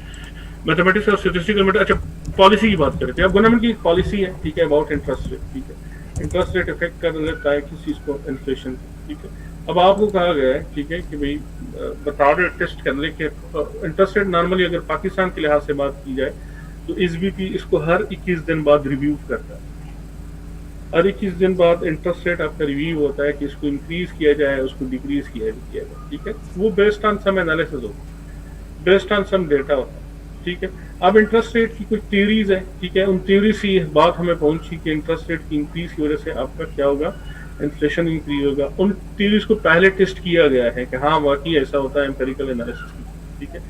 मैथमेटिक्स और स्टैटिस्टिकल मेथड। अच्छा पॉलिसी की बात कर रहे थे, अब गवर्नमेंट की पॉलिसी है, ठीक है, अबाउट इंटरेस्ट रेट, ठीक है, इंटरेस्ट रेट इफेक्ट कर देता है किस चीज को, इन्फ्लेशन, ठीक है। अब आपको कहा गया है, ठीक है, कि भाई बता दो टेस्ट कर ले कि इंटरेस्ट रेट नॉर्मली अगर पाकिस्तान के लिहाज से बात की जाए तो एसबीपी इसको हर 21 दिन बाद रिव्यू करता है। हर 21 दिन बाद इंटरेस्ट रेट आपका रिव्यू होता है कि इसको इंक्रीज किया जाए, उसको डिक्रीज किया जाए, ठीक है। वो बेस्ड ऑन सम एनालिसिस होता है, बेस्ड ऑन सम डेटा होता है, ठीक है। अब इंटरेस्ट रेट की कुछ थ्योरीज है, ठीक है, उन थ्योरी से ये बात हमें पहुंची कि इंटरेस्ट रेट की इंक्रीज की वजह से आपका क्या होगा, इन्फ्लेशन इंक्रीज होगा। उन थ्योरीज को पहले टेस्ट किया गया है कि हाँ वाकई ऐसा होता है, एम्पिरिकल एनालिसिस, ठीक है।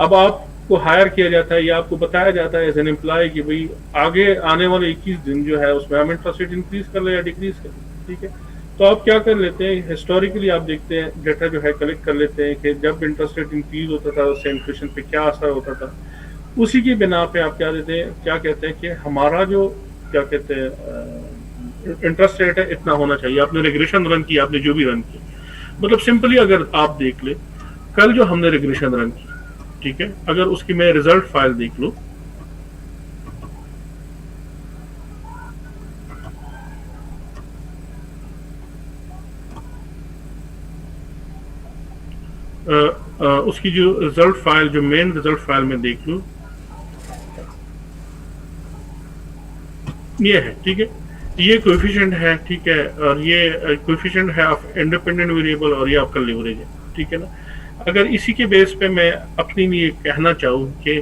अब आपको हायर किया जाता है या आपको बताया जाता है एज एन एम्प्लॉय कि भाई आगे आने वाले 21 दिन जो है उसमें हम इंटरेस्ट रेट इंक्रीज कर ले या डिक्रीज कर ले, ठीक है। तो आप क्या कर लेते हैं, हिस्टोरिकली आप देखते हैं, डेटा जो है कलेक्ट कर लेते हैं कि जब इंटरेस्ट रेट इंक्रीज होता था उससे इन्फ्लेशन पे क्या असर होता था। उसी की बिना पे आप क्या देते हैं, क्या कहते हैं कि हमारा जो क्या कहते हैं इंटरेस्ट रेट है इतना होना चाहिए। आपने रिग्रेशन रन किया, आपने जो भी रन किया, मतलब सिंपली अगर आप देख ले कल जो हमने रिग्रेशन रन की, ठीक है, अगर उसकी मैं रिजल्ट फाइल देख लूं, उसकी जो रिजल्ट फाइल, जो मेन रिजल्ट फाइल में देख लूं, ये है, ठीक है, ये कोएफिशिएंट है, ठीक है, और ये कोएफिशिएंट है ऑफ इंडिपेंडेंट वेरिएबल और ये आपका लिवरेज है, ठीक है ना। अगर इसी के बेस पे मैं अपनी लिए कहना चाहूँ कि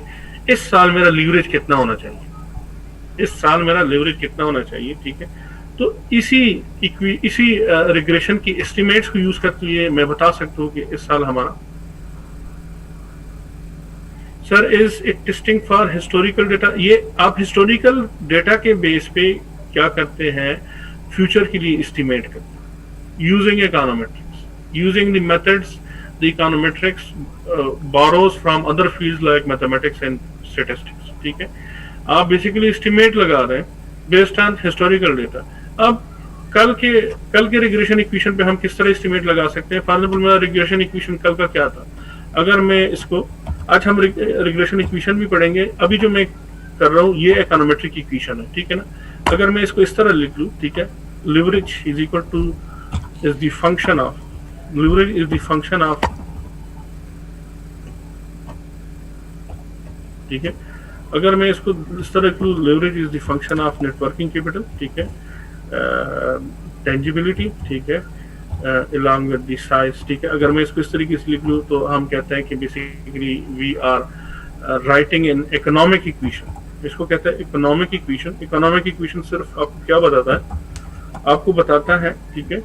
इस साल मेरा लीवरेज कितना होना चाहिए, इस साल मेरा लीवरेज कितना होना चाहिए, ठीक है, तो इसी रिग्रेशन की एस्टिमेट्स को यूज करते हुए मैं बता सकता हूँ कि इस साल हमारा sir is it testing for historical data. ये आप हिस्टोरिकल डेटा के बेस पे क्या करते हैं, फ्यूचर के लिए एस्टिमेट करते हैं using econometrics, using the methods the econometrics borrows from other fields like mathematics and statistics. ठीक है, आप बेसिकली एस्टिमेट लगा रहे हैं बेस्ड ऑन हिस्टोरिकल डेटा। अब कल के रिग्रेशन इक्वेशन पे हम किस तरह एस्टिमेट लगा सकते हैं? फॉर एग्जांपल मेरा रिग्रेशन इक्वेशन कल का क्या था, अगर मैं इसको आज हम रिग्रेशन इक्वेशन भी पढ़ेंगे, अभी जो मैं कर रहा हूँ ये इकोनोमेट्रिक इक्वेशन है, ठीक है ना। अगर मैं इसको इस तरह लिख लूँ, ठीक है, leverage is equal two is the function of, leverage is the function of, ठीक है, अगर मैं इसको इस तरह लिख लूँ, leverage is the function of networking capital, ठीक है, टेंजिबिलिटी, ठीक है, along with the size, ठीक है। अगर मैं इसको इस तरीके से लिख लूँ तो हम कहते हैं कि basically we are writing in economic equation, इसको कहते हैं इकोनॉमिक इक्वेशन। इकोनॉमिक इक्वेशन सिर्फ आपको क्या बताता है, आपको बताता है, ठीक है,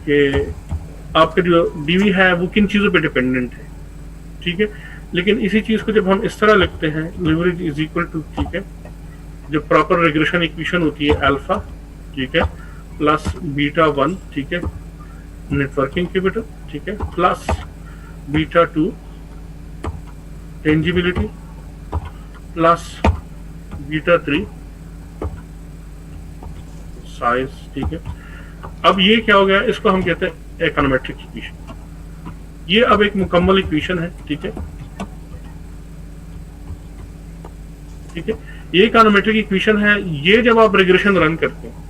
कि आपका जो डीवी है वो किन चीज़ों पे डिपेंडेंट है, ठीक है। लेकिन इसी चीज़ को जब हम इस तरह लिखते हैं, लिवरेज इज इक्वल टू, ठीक है, जो प्रॉपर रिग्रेशन इक्वेशन होती है अल्फा, ठीक है, प्लस बीटा 1, ठीक है, नेटवर्किंग कैपिटल, ठीक है, plus beta 2 tangibility, plus beta 3 size, ठीक है। अब ये क्या हो गया, इसको हम कहते हैं इकोनोमेट्रिक इक्वेशन। ये अब एक मुकम्मल इक्वेशन है, ठीक है, ठीक है, ये इकोनोमेट्रिक इक्वेशन है। ये जब आप रिग्रेशन रन करते हैं,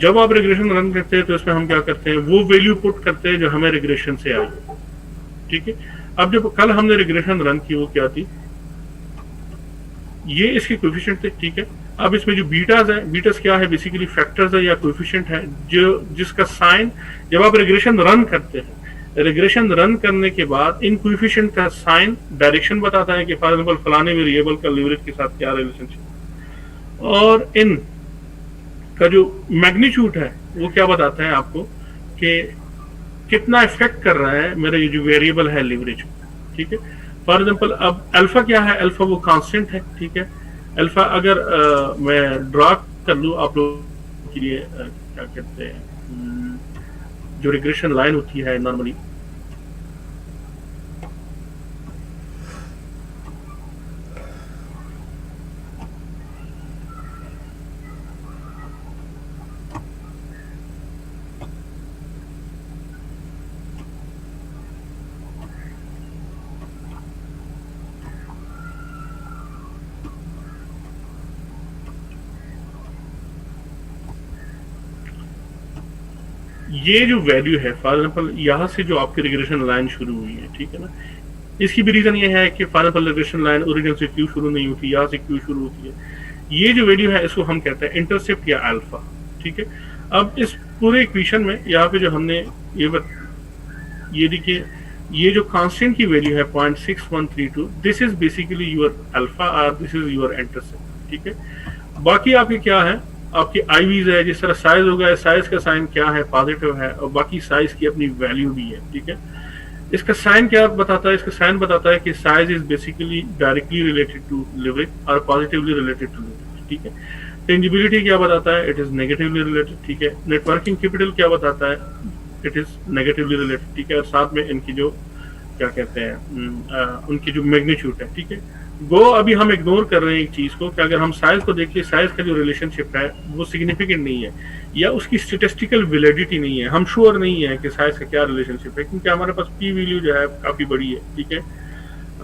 जब आप रिग्रेशन रन करते हैं तो इसमें हम क्या करते हैं, वो वैल्यू पुट करते हैं जो हमें रिग्रेशन से आई, ठीक है। अब जब कल हमने रिग्रेशन रन की वो क्या थी, ये इसके कोएफिशिएंट थे, ठीक है। अब इसमें जो बीटास है, बीटास क्या है, बेसिकली फैक्टर्स है या कोएफिशिएंट है, जो जिसका साइन जब आप रिग्रेशन रन करते हैं, रिग्रेशन रन करने के बाद इन कोएफिशिएंट का साइन डायरेक्शन बताता है कि फॉर एग्जांपल फलाने वेरिएबल का लिवरेज के साथ क्या रिलेशनशिप, और इन का जो मैग्नीट्यूड है वो क्या बताता है आपको कि कितना इफेक्ट कर रहा है मेरा ये जो वेरिएबल है लिवरेज, ठीक है। फॉर एग्जांपल अब अल्फा क्या है, अल्फा वो कांस्टेंट है, ठीक है। अल्फा अगर मैं ड्रा कर लूँ आप लोग के लिए, क्या कहते हैं, जो रिग्रेशन लाइन होती है नॉर्मली, ये जो वैल्यू है, फॉर एग्जांपल यहाँ से जो आपकी रिग्रेशन लाइन शुरू हुई है, ठीक है ना, इसकी भी रीजन ये है कि for example regression line origin से क्यों शुरू नहीं होती, यहाँ से क्यों शुरू होती है। ये जो वैल्यू है इसको हम कहते हैं इंटरसेप्ट या अल्फा, ठीक है। अब इस पूरे इक्वेशन में यहाँ पे जो हमने ये देखिए, ये जो कांस्टेंट की वैल्यू है 0.6132, this is basically your alpha और दिस इज यूर इंटरसेप्ट, ठीक है। बाकी आपके क्या है, आपकी आईवीज है, जिस तरह साइज होगा, साइज का साइन क्या है, पॉजिटिव है, और बाकी साइज की अपनी वैल्यू भी है, ठीक है। इसका साइन क्या बताता है, इसका साइन बताता है कि size is basically directly related to leverage और पॉजिटिवली रिलेटेड टू लिवरेज, ठीक है। टेंजिबिलिटी क्या बताता है, इट इज नेगेटिवली रिलेटेड, ठीक है। नेटवर्किंग कैपिटल क्या बताता है, इट इज नेगेटिवली रिलेटेड, ठीक है। और साथ में इनकी जो क्या कहते हैं, उनकी जो मैग्नीट्यूड है, ठीक है। गो अभी हम इग्नोर कर रहे हैं एक चीज को कि अगर हम साइज को देखिए, साइज का जो रिलेशनशिप है वो सिग्निफिकेंट नहीं है या उसकी स्टेटिस्टिकल वैलिडिटी नहीं है, हम श्योर नहीं है कि साइज का क्या रिलेशनशिप है, क्योंकि हमारे पास पी वैल्यू जो है काफी बड़ी है, ठीक है।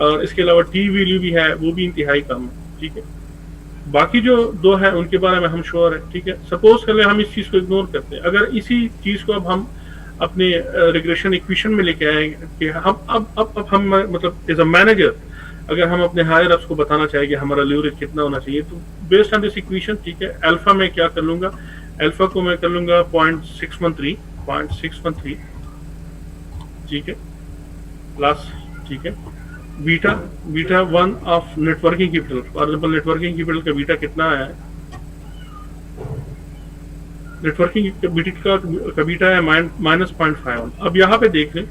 और इसके अलावा टी वैल्यू भी है, वो भी इंतहाई कम है, ठीक है। बाकी जो दो है उनके बारे में हम श्योर है, ठीक है। सपोज कर ले हम इस चीज को इग्नोर करते हैं, अगर इसी चीज को अब हम अपने रिग्रेशन इक्वेशन में लेके आए कि हम अब हम मतलब एज अ मैनेजर अगर हम अपने हायर अप्स को बताना चाहिए कि हमारा लिवरेज कितना होना चाहिए, तो बेस्ड ऑन दिस इक्वेशन, ठीक है, अल्फा में क्या कर लूंगा, अल्फा को मैं कर लूंगा 0.613, ठीक है, प्लस, ठीक है, beta 1 of networking capital. For example networking capital का बीटा कितना है, नेटवर्किंग का बीटा है -0.51। अब यहाँ पे देख लें,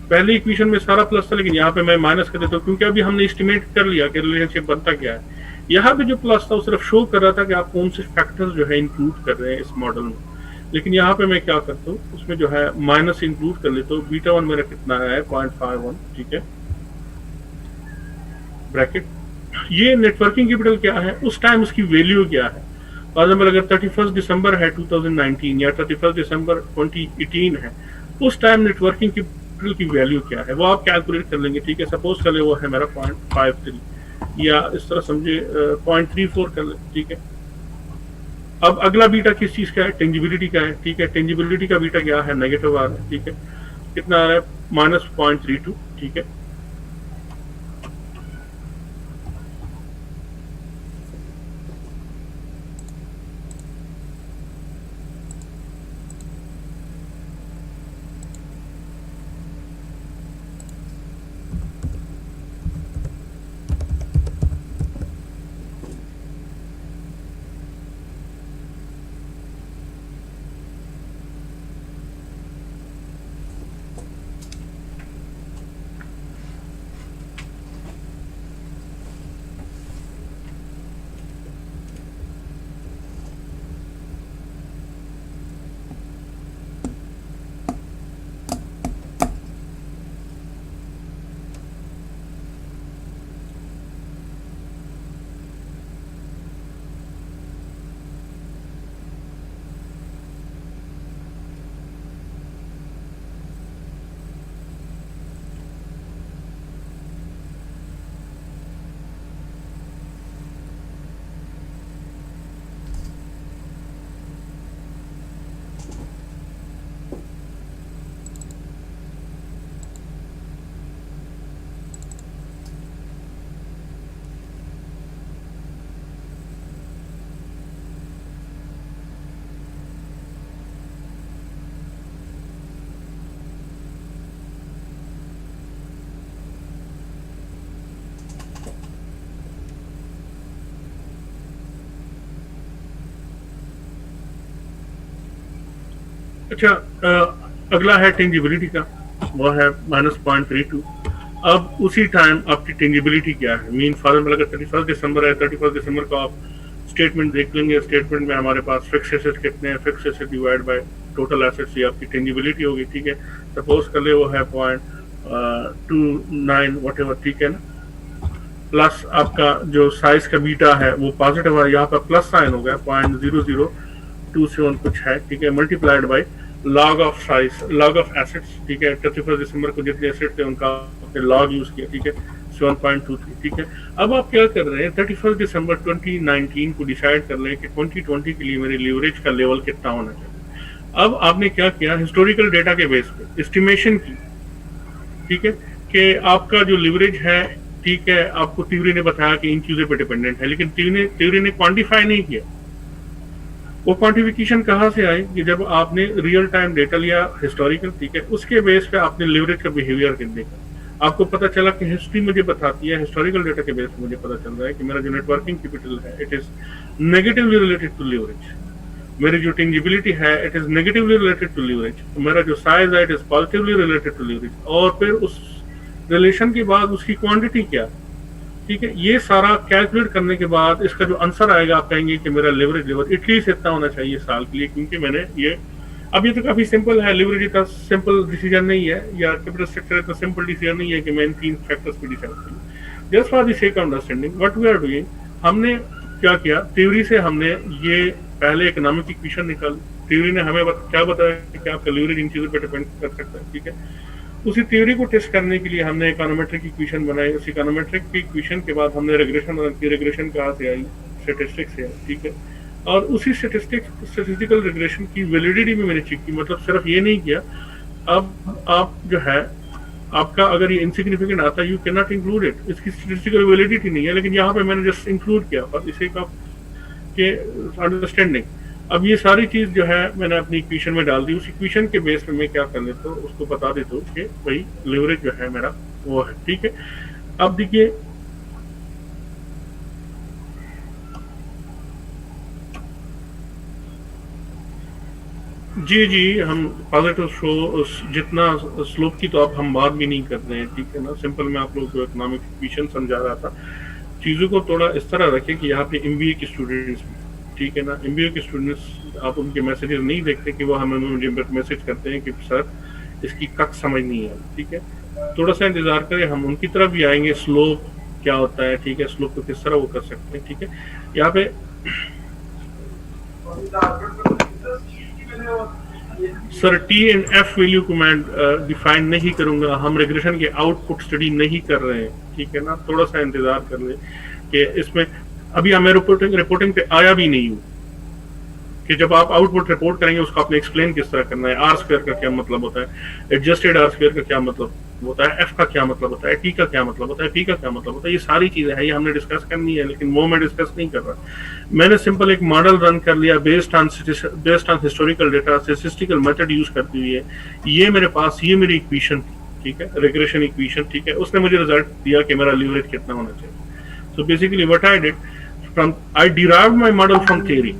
पहले इक्वेशन में सारा प्लस था, लेकिन यहाँ पे मैं माइनस कर देता हूँ, क्योंकि अभी हमने एस्टिमेट कर लिया कि रिलेशनशिप बनता क्या है। यहाँ पे जो प्लस था वो सिर्फ शो कर रहा था कि आप कौन से फैक्टर्स जो है इंक्लूड कर रहे हैं इस मॉडल में। लेकिन यहाँ पे मैं क्या करता हूँ, उसमें जो है माइनस इंक्लूड कर लेता हूँ। बीटा 1 मेरा कितना है 0.51, ठीक है, ब्रैकेट। ये नेटवर्किंग कैपिटल क्या है, उस टाइम उसकी वैल्यू क्या है। फॉर एग्जाम्पल अगर 31 दिसंबर है 2019 या 31 दिसंबर 2018 है, उस टाइम नेटवर्किंग कैपिटल की वैल्यू क्या है वो आप कैलकुलेट कर लेंगे, ठीक है। सपोज कर ले वो है मेरा 0.53 या इस तरह समझे 0.34 कर ले, ठीक है। अब अगला बीटा किस चीज का है, टेंजिबिलिटी का है, ठीक है। टेंजिबिलिटी का बीटा क्या है, नेगेटिव आ रहा है, ठीक है। कितना आ रहा है, -0.32, ठीक है। अच्छा, अगला है टेंजिबिलिटी का, वो है -0.32। अब उसी टाइम आपकी टेंजिबिलिटी क्या है, मीन फॉर एग्जाम्पल अगर 31 दिसंबर है, 31 दिसंबर को आप स्टेटमेंट देख लेंगे। स्टेटमेंट में हमारे पास फिक्स एसेट कितने हैं, fix asset divide by total assets, ये आपकी टेंजिबिलिटी होगी, ठीक है। सपोज कर ले वो है 0.29 वट एवर, ठीक है ना। प्लस आपका जो साइज का बीटा है वो पॉजिटिव है, यहाँ पर प्लस साइन हो गया 0.0027 कुछ है, ठीक है, multiplied by log of size, log of assets, ठीक है। 31 दिसंबर को जितने एसेट थे उनका आपने लॉग यूज किया, ठीक है, 7.23, ठीक है। अब आप क्या कर रहे हैं, 31 दिसंबर 2019 को डिसाइड कर लें कि 2020 के लिए मेरे लीवरेज का लेवल कितना होना चाहिए। अब आपने क्या किया, हिस्टोरिकल डेटा के बेस पे एस्टिमेशन की, ठीक है, कि आपका जो लीवरेज है, ठीक है, आपको थ्योरी ने बताया कि इन चीजों पे डिपेंडेंट है, लेकिन थ्योरी ने क्वांटिफाई नहीं किया। वो क्वांटिफिकेशन कहाँ से आई कि जब आपने रियल टाइम डेटा लिया हिस्टोरिकल, ठीक है, उसके बेस पे आपने लिवरेज का बिहेवियर देखा। आपको पता चला कि हिस्ट्री मुझे बताती है, हिस्टोरिकल डेटा के बेस पे मुझे पता चल रहा है कि मेरा जो नेटवर्किंग कैपिटल है it is negatively related to leverage. मेरी जो टेंजिबिलिटी है it is negatively related to leverage. मेरा जो साइज है it is positively related to leverage. और फिर उस रिलेशन के बाद उसकी क्वांटिटी क्या, ठीक है, ये सारा कैलकुलेट करने के बाद इसका जो आंसर आएगा आप कहेंगे कि मेरा लिवरेज लेवल एटलीस्ट इतना होना चाहिए साल के लिए, क्योंकि मैंने ये, अब ये तो काफी सिंपल है, लिवरेज इतना सिंपल डिसीजन नहीं है या कैपिटल स्ट्रक्चर इतना सिंपल डिसीजन नहीं है कि मैं इन 3 फैक्टर्स पे डिसाइड करूं। Just for the sake of understanding what we are doing, हमने क्या किया, थ्योरी से हमने ये पहले इकोनॉमिक इक्वेशन निकाली। थ्योरी ने हमें क्या बताया कि आपका लिवरेज इन चीजों पर डिपेंड कर सकता है, ठीक है। उसी थ्योरी को टेस्ट करने के लिए हमने इकोनोमेट्रिक इक्वेशन बनाई। उस इकोनोमेट्रिक की इक्वेशन के बाद हमने रेग्रेशन रन की। रेग्रेशन कहाँ से आई, स्टैटिस्टिक्स से आई, ठीक है। और उसी स्टैटिस्टिकल रेग्रेशन की वैलिडिटी भी मैंने चेक की, मतलब सिर्फ ये नहीं किया। अब आप जो है आपका अगर ये इनसिग्निफिकेंट आता है you can not include it, इसकी स्टैटिस्टिकल वैलिडिटी नहीं है, लेकिन यहाँ पे मैंने जस्ट इंक्लूड किया और इसे का के अंडरस्टैंडिंग। अब ये सारी चीज जो है मैंने अपनी इक्वेशन में डाल दी। उस इक्वेशन के बेस पे मैं क्या कर लेता हूँ, उसको बता देता हूँ कि भाई लिवरेज जो है मेरा वो है, ठीक है। अब देखिए जी हम पॉजिटिव शो जितना स्लोप की तो अब हम बात भी नहीं कर रहे हैं, ठीक है ना। सिंपल मैं आप लोगों को इकोनॉमिक इक्वेशन समझा रहा था चीज़ों को थोड़ा इस तरह रखें कि यहाँ पे एमबीए के स्टूडेंट्स भी, ठीक है ना, एमबीए के स्टूडेंट्स आप उनके मैसेजेस नहीं देखते कि वो हमें मुझे मैसेज करते हैं कि सर इसकी कक समझ नहीं है, ठीक है, थोड़ा सा इंतजार करें, हम उनकी तरफ भी आएंगे। स्लोप क्या होता है, ठीक है, स्लोप को किस तरह वो कर सकते हैं, ठीक है। यहाँ पे sir T and F value को मैं डिफाइन नहीं करूंगा, हम रिग्रेशन के आउटपुट स्टडी नहीं कर रहे हैं, ठीक है ना, थोड़ा सा इंतजार कर ले कि इसमें अभी हमें रिपोर्टिंग पे आया भी नहीं हूँ कि जब आप आउटपुट रिपोर्ट करेंगे उसको आपने एक्सप्लेन किस तरह करना है, आर स्क्वायर का क्या मतलब होता है, एडजस्टेड आर स्क्वायर का क्या मतलब होता है, एफ का क्या मतलब होता है, टी का क्या मतलब होता है, पी का क्या मतलब होता है, ये सारी चीजें हैं, ये हमने डिस्कस करनी है, लेकिन वो मैं डिस्कस नहीं कर रहा। मैंने सिंपल एक मॉडल रन कर लिया based on historical data, statistical method use करते हुए, ये मेरे पास, ये मेरी इक्वेशन थी, ठीक है, रिग्रेशन इक्वेशन, ठीक है, उसने मुझे रिजल्ट दिया कि मेरा लीवरेज कितना होना चाहिए। So basically what I did, from I derived my model from theory,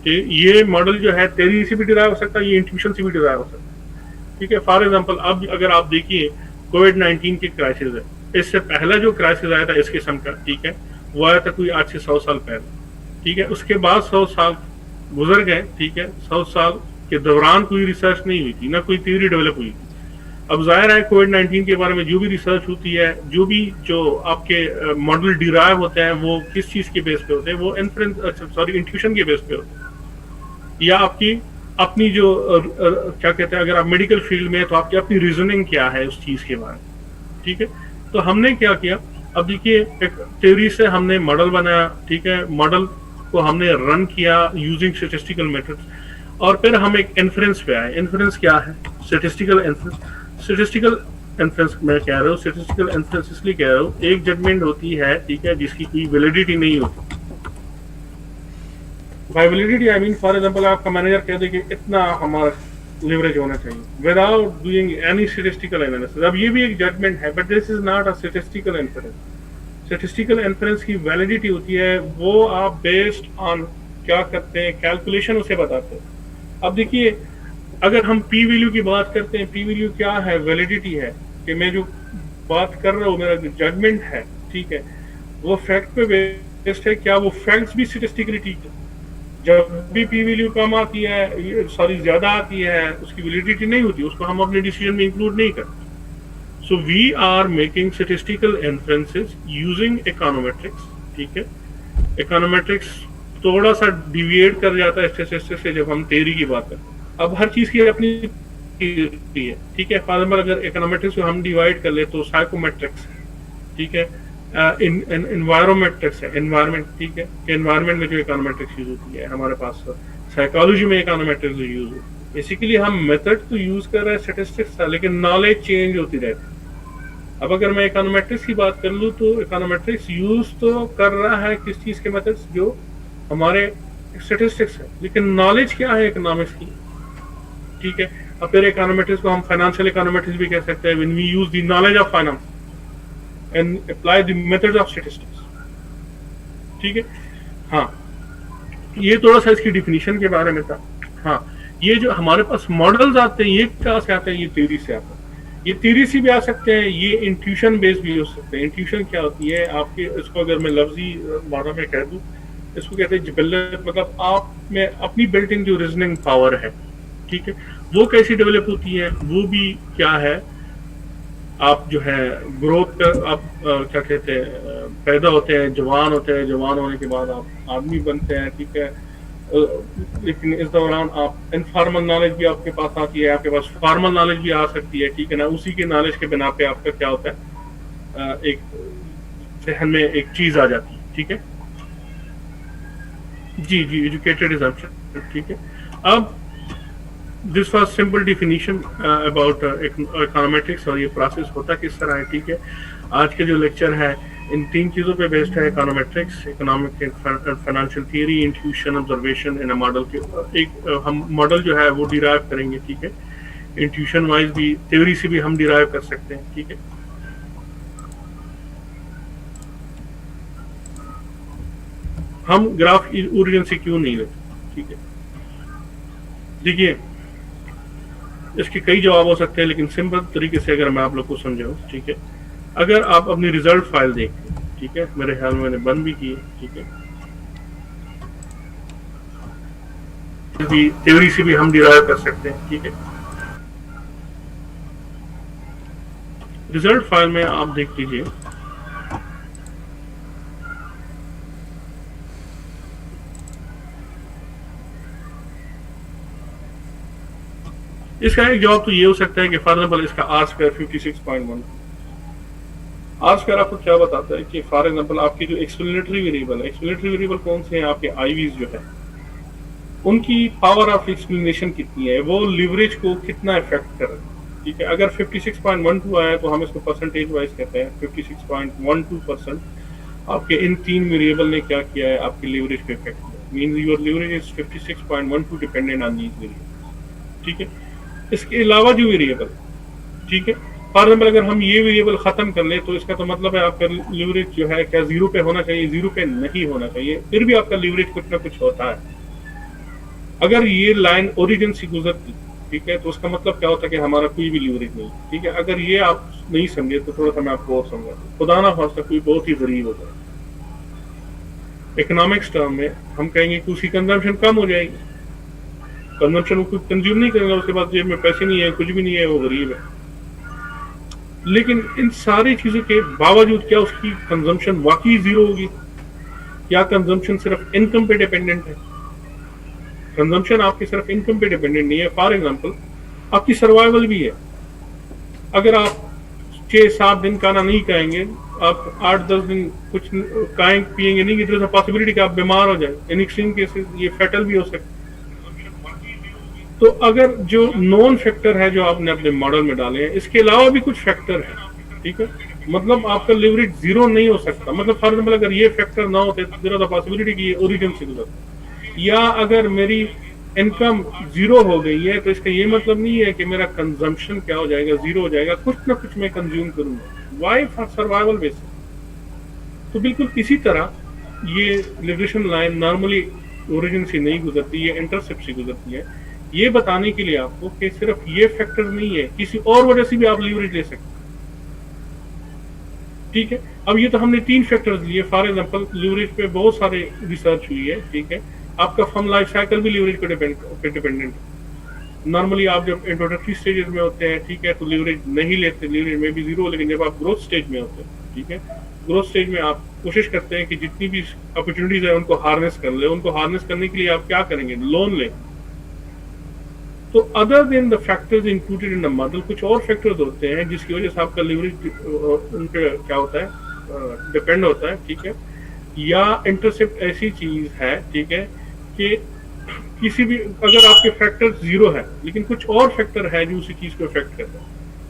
ये मॉडल जो है थ्योरी से भी डिराइव हो सकता है, ये इंट्यूशन से भी डिराइव हो सकता है, ठीक है। फॉर एग्जांपल अब अगर आप देखिए कोविड-19 की क्राइसिस है, इससे पहला जो क्राइसिस आया था इस किस्म का, ठीक है, वो आया था कोई आज से 100 साल पहले, ठीक है, उसके बाद 100 साल गुजर गए, ठीक है, 100 साल के दौरान कोई रिसर्च नहीं हुई थी, ना कोई थ्योरी डेवलप हुई थी। अब जाहिर है कोविड-19 के बारे में जो भी रिसर्च होती है, जो आपके मॉडल डिराइव होते हैं, वो किस चीज के बेस पे होते हैं, वो इंट्यूशन के बेस पे होते हैं, या आपकी अपनी जो क्या कहते हैं, अगर आप मेडिकल फील्ड में है तो आपकी अपनी रीजनिंग क्या है उस चीज के बारे में, ठीक है। तो हमने क्या किया, अब देखिए एक थ्योरी से हमने मॉडल बनाया, ठीक है, मॉडल को हमने रन किया यूजिंग स्टैटिस्टिकल मेथड्स, और फिर हम एक इन्फ्रेंस पे आए। इन्फ्रेंस क्या है, स्टैटिस्टिकल इन्फ्रेंस मैं कह रहा हूँ, स्टैटिस्टिकल इन्फ्रेंस इसलिए कह रहा हूँ, एक जजमेंट होती है, ठीक है, जिसकी कोई वैलिडिटी नहीं होती। By validity I mean, for example आपका मैनेजर कह दे कि इतना हमारा लिवरेज होना चाहिए without doing any statistical analysis. अब ये भी एक जजमेंट है, but this is not a statistical inference. Statistical inference की वैलिडिटी होती है, वो आप बेस्ड ऑन क्या करते हैं, कैलकुलेशन उसे बताते हैं। अब देखिए अगर हम पी वैल्यू की बात करते हैं, पी वैल्यू क्या है, वैलिडिटी है कि मैं जो बात कर रहा हूँ, मेरा जो जजमेंट है, ठीक है, वो फैक्ट पे बेस्ड है, क्या वो फैक्ट्स भी स्टैटिस्टिकली ठीक है। जब भी पी वैल्यू कम आती है, सॉरी ज्यादा आती है, उसकी वैलिडिटी नहीं होती, उसको हम अपने डिसीजन में इंक्लूड नहीं करते। So we are making statistical inferences using econometrics, ठीक है। इकोनोमेट्रिक्स थोड़ा सा डिविएट कर जाता है स्टैटिस्टिक्स से जब हम थ्योरी की बात करते हैं। अब हर चीज की अपनी थ्योरी है, ठीक है। फॉर एग्जाम्पल अगर इकोनोमेट्रिक्स को हम डिवाइड कर ले तो साइकोमेट्रिक्स है, ठीक है, एनवायरमेंट्रिक्स है, एनवायरमेंट, ठीक है, एनवायरमेंट में जो इकोनोमेट्रिक्स यूज होती है, हमारे पास साइकोलॉजी में इकोनोमेट्रिक्स यूज होती है। बेसिकली हम मेथड तो यूज कर रहे हैं स्टैटिस्टिक्स का, लेकिन नॉलेज चेंज होती रहती है। अब अगर मैं इकोनोमेट्रिक्स की बात कर लूँ तो इकोनोमेट्रिक्स यूज तो कर रहा है किस चीज के मेथड्स, जो हमारे स्टैटिस्टिक्स है, लेकिन नॉलेज क्या है इकोनॉमिक्स की, ठीक है। अब फिर इकोनोमेट्रिक्स को हम फाइनेंशियल इकोनोमेट्रिक्स भी कह सकते हैं, when we use the knowledge of finance and apply the methods of statistics, ठीक है। हाँ, ये थोड़ा सा इसकी डिफिनीशन के बारे में था। हाँ, ये जो हमारे पास मॉडल्स आते हैं, ये कहाँ से आते हैं, ये थ्योरी से आते हैं, ये थ्योरी से भी आ सकते हैं, ये इंट्यूशन बेस्ड भी हो सकते हैं। इंट्यूशन क्या होती है, आपके इसको अगर मैं लफ्जी माना में कह दूं, इसको कहते हैं जिबल्लत, मतलब आप में अपनी बिल्ट इन जो रीजनिंग पावर है, ठीक है, वो कैसी डेवलप होती है, वो भी क्या है, आप जो है ग्रोथ कर, आप क्या कहते हैं, पैदा होते हैं, जवान होते हैं, जवान होने के बाद आप आदमी बनते हैं, ठीक है, लेकिन इस दौरान आप इनफॉर्मल नॉलेज भी आपके पास आती है, आपके पास फॉर्मल नॉलेज भी आ सकती है, ठीक है ना। उसी के नॉलेज के बिना पे आपका क्या होता है, एक जहन में एक चीज आ जाती है, ठीक है जी, एजुकेटेड अजम्पशन, ठीक है। अब this was simple definition about econometrics, और ये प्रोसेस होता किस तरह है, ठीक है। आज के जो लेक्चर है इन तीन चीजों पे बेस्ड है, econometrics, economic and financial theory, intuition, observation in a model के। एक हम मॉडल जो है वो डिराइव करेंगे, ठीक है, इंट्यूशन वाइज भी, थ्योरी से भी हम डिराइव कर सकते हैं, ठीक है। हम ग्राफ ओरिजिन से क्यों नहीं लेते, ठीक है। देखिए इसके कई जवाब हो सकते हैं, लेकिन सिंपल तरीके से अगर मैं आप लोग को समझाऊं, ठीक है, अगर आप अपनी रिजल्ट फाइल देखते हैं, ठीक है, मेरे ख्याल में मैंने बंद भी की है, ठीक है। थ्योरी से भी हम डिराइव कर सकते हैं, ठीक है। रिजल्ट फाइल में आप देख लीजिए, इसका एक जवाब तो ये हो सकता है कि फॉर एग्जाम्पल इसका आर स्क्वायर 56.1, आर स्क्वायर आपको क्या बताता है कि फॉर एग्जाम्पल आपकी जो एक्सप्लेनेटरी वेरिएबल है, एक्सप्लेनेटरी वेरिएबल कौन से हैं, आपके आईवीज जो है उनकी पावर ऑफ एक्सप्लेनेशन कितनी है, वो लिवरेज को कितना इफेक्ट कर रहा है, ठीक है। अगर 56.12 आया तो हम इसको परसेंटेज वाइज कहते हैं 56.12% आपके इन तीन वेरिएबल ने क्या किया है, आपके लिवरेज पे इफेक्ट किया, means your leverage is 56.12 dependent on these variable, ठीक है। इसके अलावा जो वेरिएबल, ठीक है, फॉर एग्जाम्पल अगर हम ये वेरिएबल खत्म कर ले तो इसका तो मतलब है आपका लिवरेज जो है क्या जीरो पे होना चाहिए, जीरो पे नहीं होना चाहिए, फिर भी आपका लिवरेज कुछ ना कुछ होता है। अगर ये लाइन ओरिजिन से गुजरती, ठीक है, तो उसका मतलब क्या होता है कि हमारा कोई भी लिवरेज नहीं, ठीक है। अगर ये आप नहीं समझे तो थोड़ा सा मैं आपको और समझाता हूँ। खुदा ना खास्ता कोई बहुत ही गरीब होता है, इकोनॉमिक्स टर्म में हम कहेंगे कि उसकी कंजम्पशन कम हो जाएगी, कंजम्पशन को कंज्यूम नहीं करेगा, उसके बाद जेब में पैसे नहीं है, कुछ भी नहीं है, वो गरीब है। लेकिन इन सारी चीजों के बावजूद क्या उसकी कंजम्पशन वाकई जीरो होगी? क्या कंजम्पशन सिर्फ इनकम पे डिपेंडेंट है? कंजम्पशन आपकी सिर्फ इनकम पे डिपेंडेंट नहीं है। फॉर एग्जांपल आपकी सर्वाइवल भी है। अगर आप 6-7 दिन खाना नहीं खाएंगे, आप 8-10 दिन कुछ खाएं पिएंगे नहीं, इधर से पॉसिबिलिटी कि आप बीमार हो जाए, इन एक्सट्रीम केसेस ये फैटल भी हो सकता है। तो अगर जो नॉन फैक्टर है जो आपने अपने मॉडल में डाले हैं, इसके अलावा भी कुछ फैक्टर है, ठीक है, मतलब आपका लिवरेज जीरो नहीं हो सकता। मतलब फॉर एग्जाम्पल अगर ये फैक्टर ना होते तो देयर इज अ पॉसिबिलिटी कि ये ओरिजिन से गुजरता, या अगर मेरी इनकम जीरो हो गई है तो इसका ये मतलब नहीं है कि मेरा कंजम्पशन क्या हो जाएगा, जीरो हो जाएगा, कुछ ना कुछ मैं कंज्यूम करूंगा, वाई फॉर सर्वाइवल बेसिस। तो बिल्कुल इसी तरह ये लिबरेशन लाइन नॉर्मली ओरिजिन से नहीं गुजरती, ये इंटरसेप्ट से गुजरती है, ये बताने के लिए आपको कि सिर्फ ये फैक्टर नहीं है, किसी और वजह से भी आप लीवरेज ले सकते हैं, ठीक है। अब ये तो हमने 3 फैक्टर्स लिए। फॉर एग्जांपल लीवरेज पे बहुत सारे रिसर्च हुई है, ठीक है। आपका फर्म लाइफ साइकिल भी लीवरेज पे डिपेंडेंट है। नॉर्मली आप जब इंट्रोडक्टरी स्टेजेस में होते हैं, ठीक है, तो लीवरेज नहीं लेते, लीवरेज में भी जीरो। लेकिन जब आप ग्रोथ स्टेज में होते हैं, ठीक है, ग्रोथ स्टेज में आप कोशिश करते हैं कि जितनी भी अपॉर्चुनिटीज है उनको हार्नेस कर ले। उनको हार्नेस करने के लिए आप क्या करेंगे? लोन लें। तो other than the factors included in the model, कुछ और फैक्टर्स होते हैं जिसकी वजह से आपका लिवरेज उन पे क्या होता है, डिपेंड होता है, ठीक है। या इंटरसेप्ट ऐसी चीज है, ठीक है, कि किसी भी अगर आपके फैक्टर जीरो है लेकिन कुछ और फैक्टर है जो उसी चीज को इफेक्ट करता है,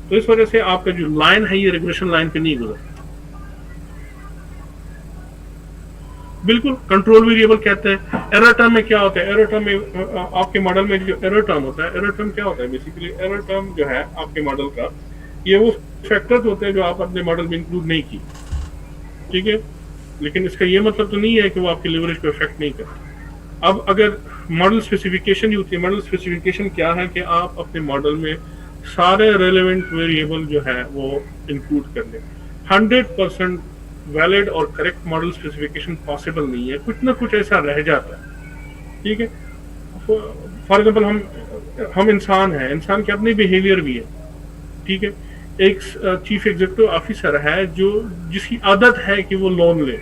तो इस वजह से आपका जो लाइन है ये रिग्रेशन लाइन पे नहीं गुजरता। बिल्कुल कंट्रोल वेरिएबल कहते हैं। एरर टर्म में क्या होता है? एरर टर्म में आपके मॉडल में जो एरर टर्म होता है, एरर टर्म क्या होता है? बेसिकली एरर टर्म जो है आपके मॉडल का, ये वो फैक्टर्स होते हैं जो आप अपने मॉडल में इंक्लूड नहीं की, ठीक है। लेकिन इसका ये मतलब तो नहीं है कि वो आपके लिवरेज को इफेक्ट नहीं करते। अब अगर मॉडल स्पेसिफिकेशन होती है, मॉडल स्पेसिफिकेशन क्या है कि आप अपने मॉडल में सारे रेलेवेंट वेरिएबल जो है वो इंक्लूड कर लें। 100% वैलिड और करेक्ट मॉडल स्पेसिफिकेशन पॉसिबल नहीं है, कुछ ना कुछ ऐसा रह जाता है, ठीक है। फॉर एग्जांपल हम इंसान हैं, इंसान के अपने बिहेवियर भी है, ठीक है। एक चीफ एग्जीक्यूटिव ऑफिसर है जो जिसकी आदत है कि वो लोन ले,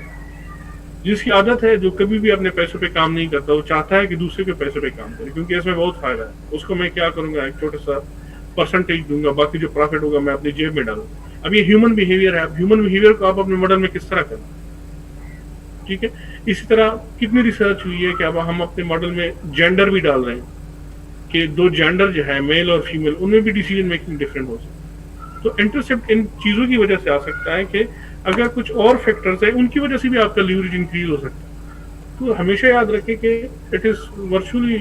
जिसकी आदत है जो कभी भी अपने पैसों पे काम नहीं करता, वो चाहता है कि दूसरे के पैसों पे काम करे क्योंकि इसमें बहुत फायदा है। उसको मैं क्या करूंगा, एक छोटा सा परसेंटेज दूंगा, बाकी जो प्रॉफिट होगा मैं अपनी जेब में डालूंगा। अब ये ह्यूमन बिहेवियर है, ह्यूमन बिहेवियर को आप अपने मॉडल में किस तरह करें, ठीक है। इसी तरह कितनी रिसर्च हुई है कि अब हम अपने मॉडल में जेंडर भी डाल रहे हैं कि 2 जेंडर जो है मेल और फीमेल, उनमें भी डिसीजन मेकिंग डिफरेंट हो सकती है। तो इंटरसेप्ट इन चीजों की वजह से आ सकता है कि अगर कुछ और फैक्टर्स है उनकी वजह से भी आपका लीवरेज इंक्रीज हो सकता है। तो हमेशा याद रखें कि इट इज वर्चुअली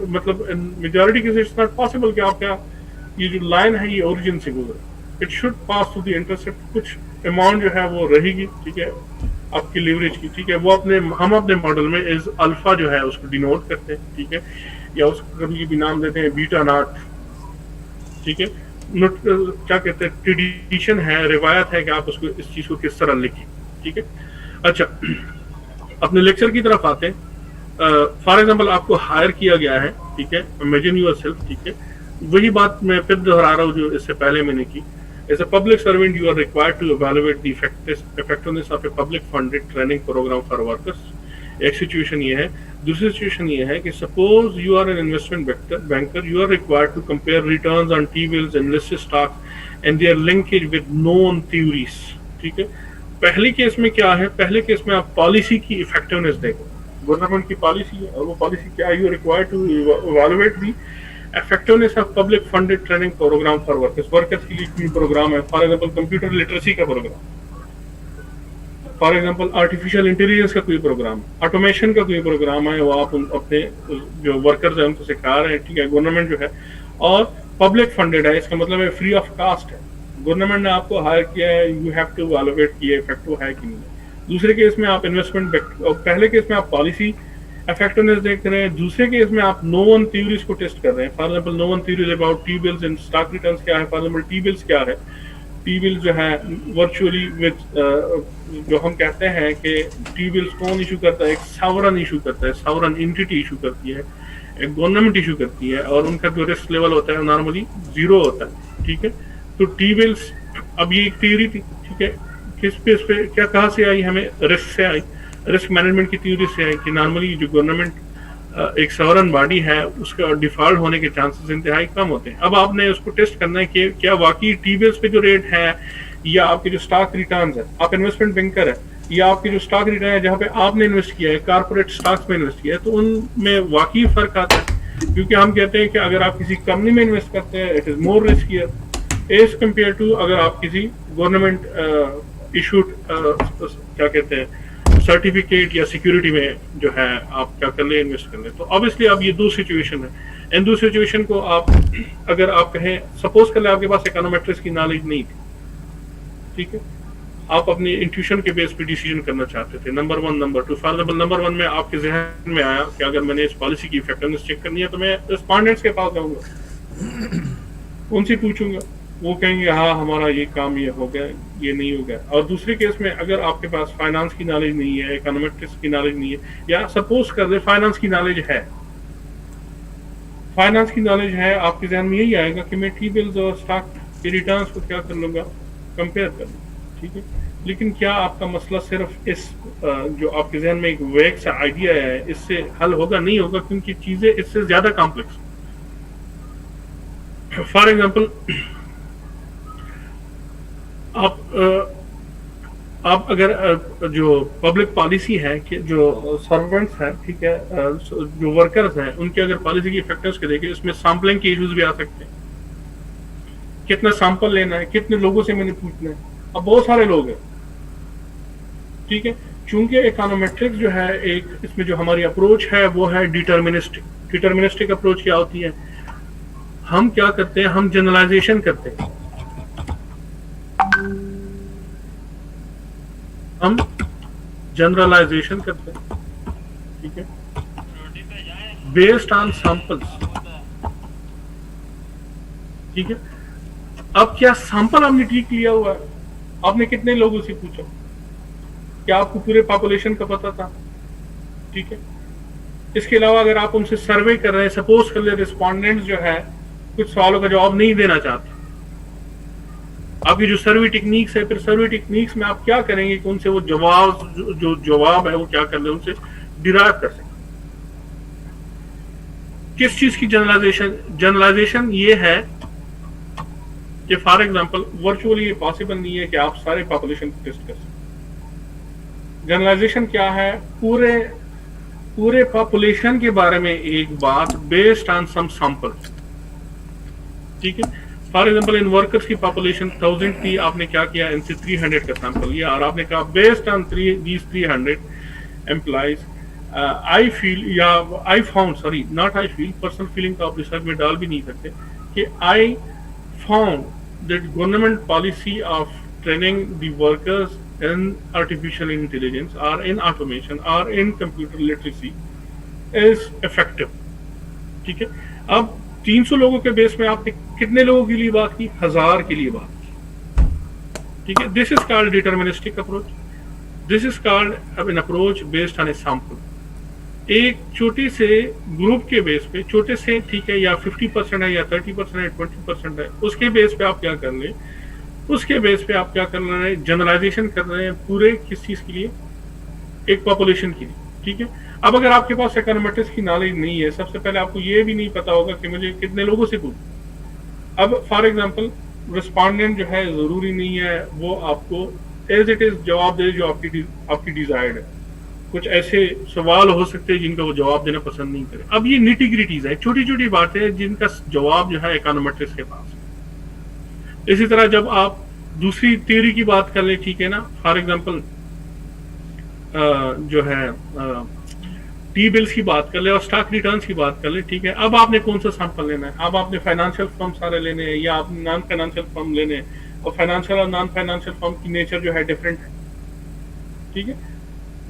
मतलब majority cases it's not possible कि आपका ये जो लाइन है ये ओरिजिन से गुजरे। It should pass to the intercept, कुछ अमाउंट जो है वो रहेगी, ठीक है, आपकी लीवरेज की, ठीक है। वो हम अपने मॉडल में इज अल्फा जो है उसको डिनोट करते हैं, ठीक है, या उसको कभी भी नाम देते हैं बीटा नॉट, ठीक है। क्या कहते हैं, ट्रेडिशन है, रिवायत है कि आप उसको इस चीज को किस तरह लिखें, ठीक है। अच्छा, अपने लेक्चर की तरफ आते हैं। फॉर एग्जाम्पल आपको हायर किया गया है, ठीक है, इमेजिन यूरसेल्फ, ठीक है, वही बात मैं फिर दोहरा रहा हूँ जो इससे पहले मैंने की। As a public servant you are required to evaluate the effectiveness of a public funded training program for workers। एक सिचुएशन ये है। दूसरी सिचुएशन ये है कि suppose you are an investment banker, you are required to compare returns on T-bills and listed stocks and their linkage with known theories, ठीक है। पहली केस में क्या है, पहले केस में आप पॉलिसी की इफेक्टिवनेस देखो, गवर्नमेंट की पॉलिसी है और वो पॉलिसी क्या है, you required to evaluate the effectiveness of public funded training program for workers। Workers के लिए कोई प्रोग्राम है, फॉर एग्जांपल कंप्यूटर लिटरेसी का program, for example artificial intelligence का कोई प्रोग्राम, ऑटोमेशन का कोई प्रोग्राम है, वो आप अपने जो वर्कर्स हैं उनको सिखा रहे हैं, ठीक है, गवर्नमेंट जो है, और पब्लिक फंडेड है, इसका मतलब है फ्री ऑफ कास्ट है, गवर्नमेंट ने आपको हायर किया है, यू हैव टू इवैल्यूएट किया इफेक्टिव है कि नहीं। दूसरे केस में आप इन्वेस्टमेंट, पहले केस में आप पॉलिसी इफेक्टिवनेस देख रहे हैं, दूसरे केस में आप नोवन थ्योरीज को टेस्ट कर रहे हैं। For example known theories about T-bills and stock returns क्या है, फॉर एग्जांपल T-bills क्या है, T-bills जो है वर्चुअली विद जो हम कहते हैं कि T-bills कौन इशू करता है, एक सॉवरन इशू करता है, सॉवरन एंटिटी इशू करती है, एक गवर्नमेंट इशू करती है, और उनका जो रिस्क लेवल होता है नॉर्मली 0 होता है, ठीक है। तो T-bills, अब ये एक थ्योरी थी, ठीक है, किस बेस पे, क्या कहाँ से आई, हमें रिस्क से आई, रिस्क मैनेजमेंट की थ्योरी से है कि नॉर्मली जो गवर्नमेंट एक सॉवरन बॉडी है उसका डिफॉल्ट होने के चांसेस इंतहाई कम होते हैं। अब आपने उसको टेस्ट करना है कि क्या वाकई T-bills पे जो रेट है या आपके जो स्टॉक रिटर्न्स है, आप इन्वेस्टमेंट बैंकर है, या आपके जो स्टॉक रिटर्न है जहाँ पे आपने इन्वेस्ट किया है, कारपोरेट स्टॉक्स में इन्वेस्ट किया है, तो उनमें वाकई फर्क आता है। क्योंकि हम कहते हैं कि अगर आप किसी कंपनी में इन्वेस्ट करते हैं it is more riskier as compare to अगर आप किसी गवर्नमेंट इशूड क्या कहते हैं सर्टिफिकेट या सिक्योरिटी में जो है आप क्या कर ले, इन्वेस्ट कर ले। तो ऑब्वियसली अब ये दो सिचुएशन है, इन दो सिचुएशन को आप अगर आप कहें, सपोज कर ले आपके पास इकोनोमेट्रिक्स की नॉलेज नहीं थी, ठीक है, आप अपनी इंट्यूशन के बेस पे डिसीजन करना चाहते थे, number 1, number 2, for example number 1 में आपके जहन में आया कि अगर मैंने इस पॉलिसी की इफेक्टिवनेस चेक करनी है तो मैं रिस्पोंडेंट्स के पास जाऊंगा, उनसे पूछूंगा, वो कहेंगे हाँ हमारा ये काम ये हो गया, ये नहीं हो गया। और दूसरे केस में अगर आपके पास फाइनेंस की नॉलेज नहीं है, इकोनॉमेट्रिक्स की नॉलेज नहीं है, या सपोज कर दे फाइनेंस की नॉलेज है, फाइनेंस की नॉलेज है, आपके जहन में यही आएगा कि मैं T-bills और स्टॉक के रिटर्न्स को क्या कर लूंगा, कंपेयर कर लूंगा, ठीक है। लेकिन क्या आपका मसला सिर्फ इस जो आपके जहन में एक वेग सा आइडिया है इससे हल होगा? नहीं होगा, क्योंकि चीजें इससे ज्यादा कॉम्प्लेक्स। फॉर एग्जाम्पल आप अगर जो पब्लिक पॉलिसी है कि जो सर्वेंट्स हैं, ठीक है, जो वर्कर्स हैं, उनके अगर पॉलिसी की इफेक्टिवनेस के देखें, इसमें सैम्पलिंग के इश्यूज भी आ सकते हैं, कितना सैंपल लेना है, कितने लोगों से मैंने पूछना है। अब बहुत सारे लोग हैं, ठीक है, चूंकि इकोनोमेट्रिक्स जो है एक इसमें जो हमारी अप्रोच है वो है डिटर्मिनिस्टिक। डिटर्मिनिस्टिक अप्रोच क्या होती है, हम क्या करते हैं, हम जनरलाइजेशन करते हैं, हम जनरलाइजेशन करते हैं, ठीक है, बेस्ड ऑन सैंपल्स, ठीक है। अब क्या सैंपल आपने ठीक लिया हुआ है, आपने कितने लोगों से पूछा, क्या आपको पूरे पॉपुलेशन का पता था, ठीक है। इसके अलावा अगर आप उनसे सर्वे कर रहे हैं, सपोज कर ले रिस्पोंडेंट्स जो है कुछ सवालों का जवाब नहीं देना चाहते, आपकी जो सर्वे टेक्निक्स है, फिर सर्वे टेक्निक्स में आप क्या करेंगे कि उनसे वो जवाब जो जवाब है वो क्या कर ले, उनसे डिराइव कर सकें। किस चीज की जनरलाइजेशन ये है कि फॉर एग्जांपल वर्चुअली ये पॉसिबल नहीं है कि आप सारे पॉपुलेशन को टेस्ट कर सकें। जनरलाइजेशन क्या है, पूरे पॉपुलेशन के बारे में एक बात बेस्ड ऑन सम सैंपल, ठीक है। फॉर एग्जांपल इन वर्कर्स की पॉपुलेशन 1000 थी, आपने क्या किया, इनसे 300 का सैंपल लिया और आपने कहा based on 300 employees I feel या I found, sorry not I feel, personal feeling तो आप रिसर्च में डाल भी नहीं सकते, कि I found that government policy of training the workers in artificial intelligence और इन ऑटोमेशन और in computer literacy is effective, ठीक है। अब 300 लोगों के बेस में आपने कितने लोगों के लिए बात की, 1000 के लिए बात की, ठीक है। This is called deterministic approach. This is called an approach based on a sample. एक छोटे से ग्रुप के बेस पे, छोटे से ठीक है, या 50% है या 30% है 20% है, उसके बेस पे आप क्या कर ले, उसके बेस पे आप क्या कर रहे हैं, जनरलाइजेशन कर रहे हैं पूरे किस चीज के लिए, एक पॉपुलेशन के लिए, ठीक है। अब अगर आपके पास इकोनॉमेट्रिक्स की नॉलेज नहीं है, सबसे पहले आपको ये भी नहीं पता होगा कि मुझे कितने लोगों से पूछूं। अब फॉर एग्जांपल रिस्पॉन्डेंट जो है जरूरी नहीं है वो आपको एज इट इज जवाब दे जो आपकी डिजायर्ड है। कुछ ऐसे सवाल हो सकते हैं जिनका वो जवाब देना पसंद नहीं करे। अब ये निटी-ग्रिटीज है, छोटी छोटी बातें हैं जिनका जवाब जो है इकोनॉमेट्रिक्स के पास है। इसी तरह जब आप दूसरी थ्योरी की बात कर ले, ठीक है ना, फॉर एग्जांपल जो है टी बिल्स की बात कर ले और स्टॉक रिटर्न्स की बात कर ले, ठीक है। अब आपने कौन सा सैंपल लेना है, अब आपने फाइनेंशियल फर्म सारे लेने हैं या आपने नॉन फाइनेंशियल फर्म लेने हैं, और फाइनेंशियल और नॉन फाइनेंशियल फर्म की नेचर जो है डिफरेंट है, ठीक है।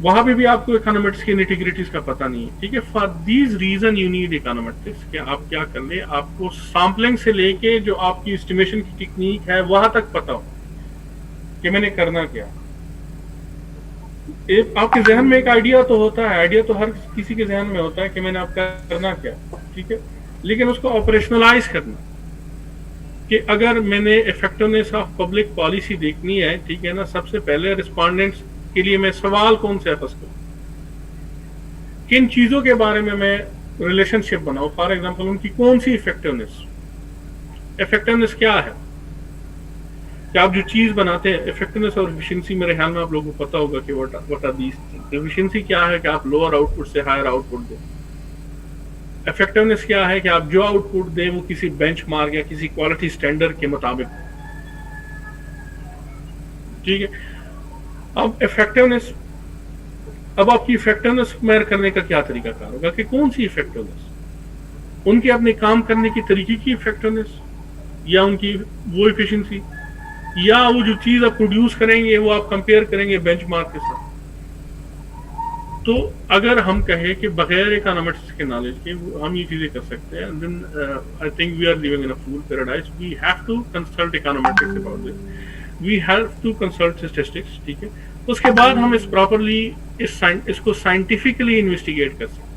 वहां पे भी आपको इकोनॉमेट्रिक्स की निटी-ग्रिटीज का पता नहीं है, ठीक है। For these reason you need econometrics कि आप क्या कर ले, आपको सैम्पलिंग से लेके जो आपकी एस्टिमेशन की टेक्निक है वहां तक पता हो कि मैंने करना क्या। आपके जहन में एक आइडिया तो होता है, आइडिया तो हर किसी के जहन में होता है कि मैंने आपका करना क्या, ठीक है, लेकिन उसको ऑपरेशनलाइज करना कि अगर मैंने इफेक्टिवनेस ऑफ पब्लिक पॉलिसी देखनी है, ठीक है ना, सबसे पहले रिस्पोंडेंट्स के लिए मैं सवाल कौन से फर्स्ट करूं, किन चीजों के बारे में मैं रिलेशनशिप बनाऊं। फॉर एग्जांपल उनकी कौन सी इफेक्टिवनेस क्या है, कि आप जो चीज बनाते हैं, इफेक्टिवनेस और एफिशिएंसी मेरे ख्याल में आप लोगों को पता होगा कि what are these things. Efficiency क्या है कि आप लोअर आउटपुट से हायर आउटपुट दें। इफेक्टिवनेस क्या है कि आप जो आउटपुट दें वो किसी बेंचमार्क या किसी क्वालिटी स्टैंडर्ड के मुताबिक, ठीक है। अब इफेक्टिवनेस, अब आपकी इफेक्टिवनेस मेजर करने का क्या तरीका कार होगा कि कौन सी इफेक्टिवनेस, उनके अपने काम करने की तरीके की इफेक्टिवनेस, या उनकी वो एफिशिएंसी, या वो जो चीज आप प्रोड्यूस करेंगे वो आप कंपेयर करेंगे बेंचमार्क के साथ। तो अगर हम कहें कि बगैर इकोनॉमिक्स के नॉलेज के हम ये चीजें कर सकते हैं, then I think we are living in a fool paradise. We have to consult econometrics about this, we have to consult statistics, ठीक है। उसके बाद हम इस प्रॉपरली इसको साइंटिफिकली इन्वेस्टिगेट कर सकते हैं।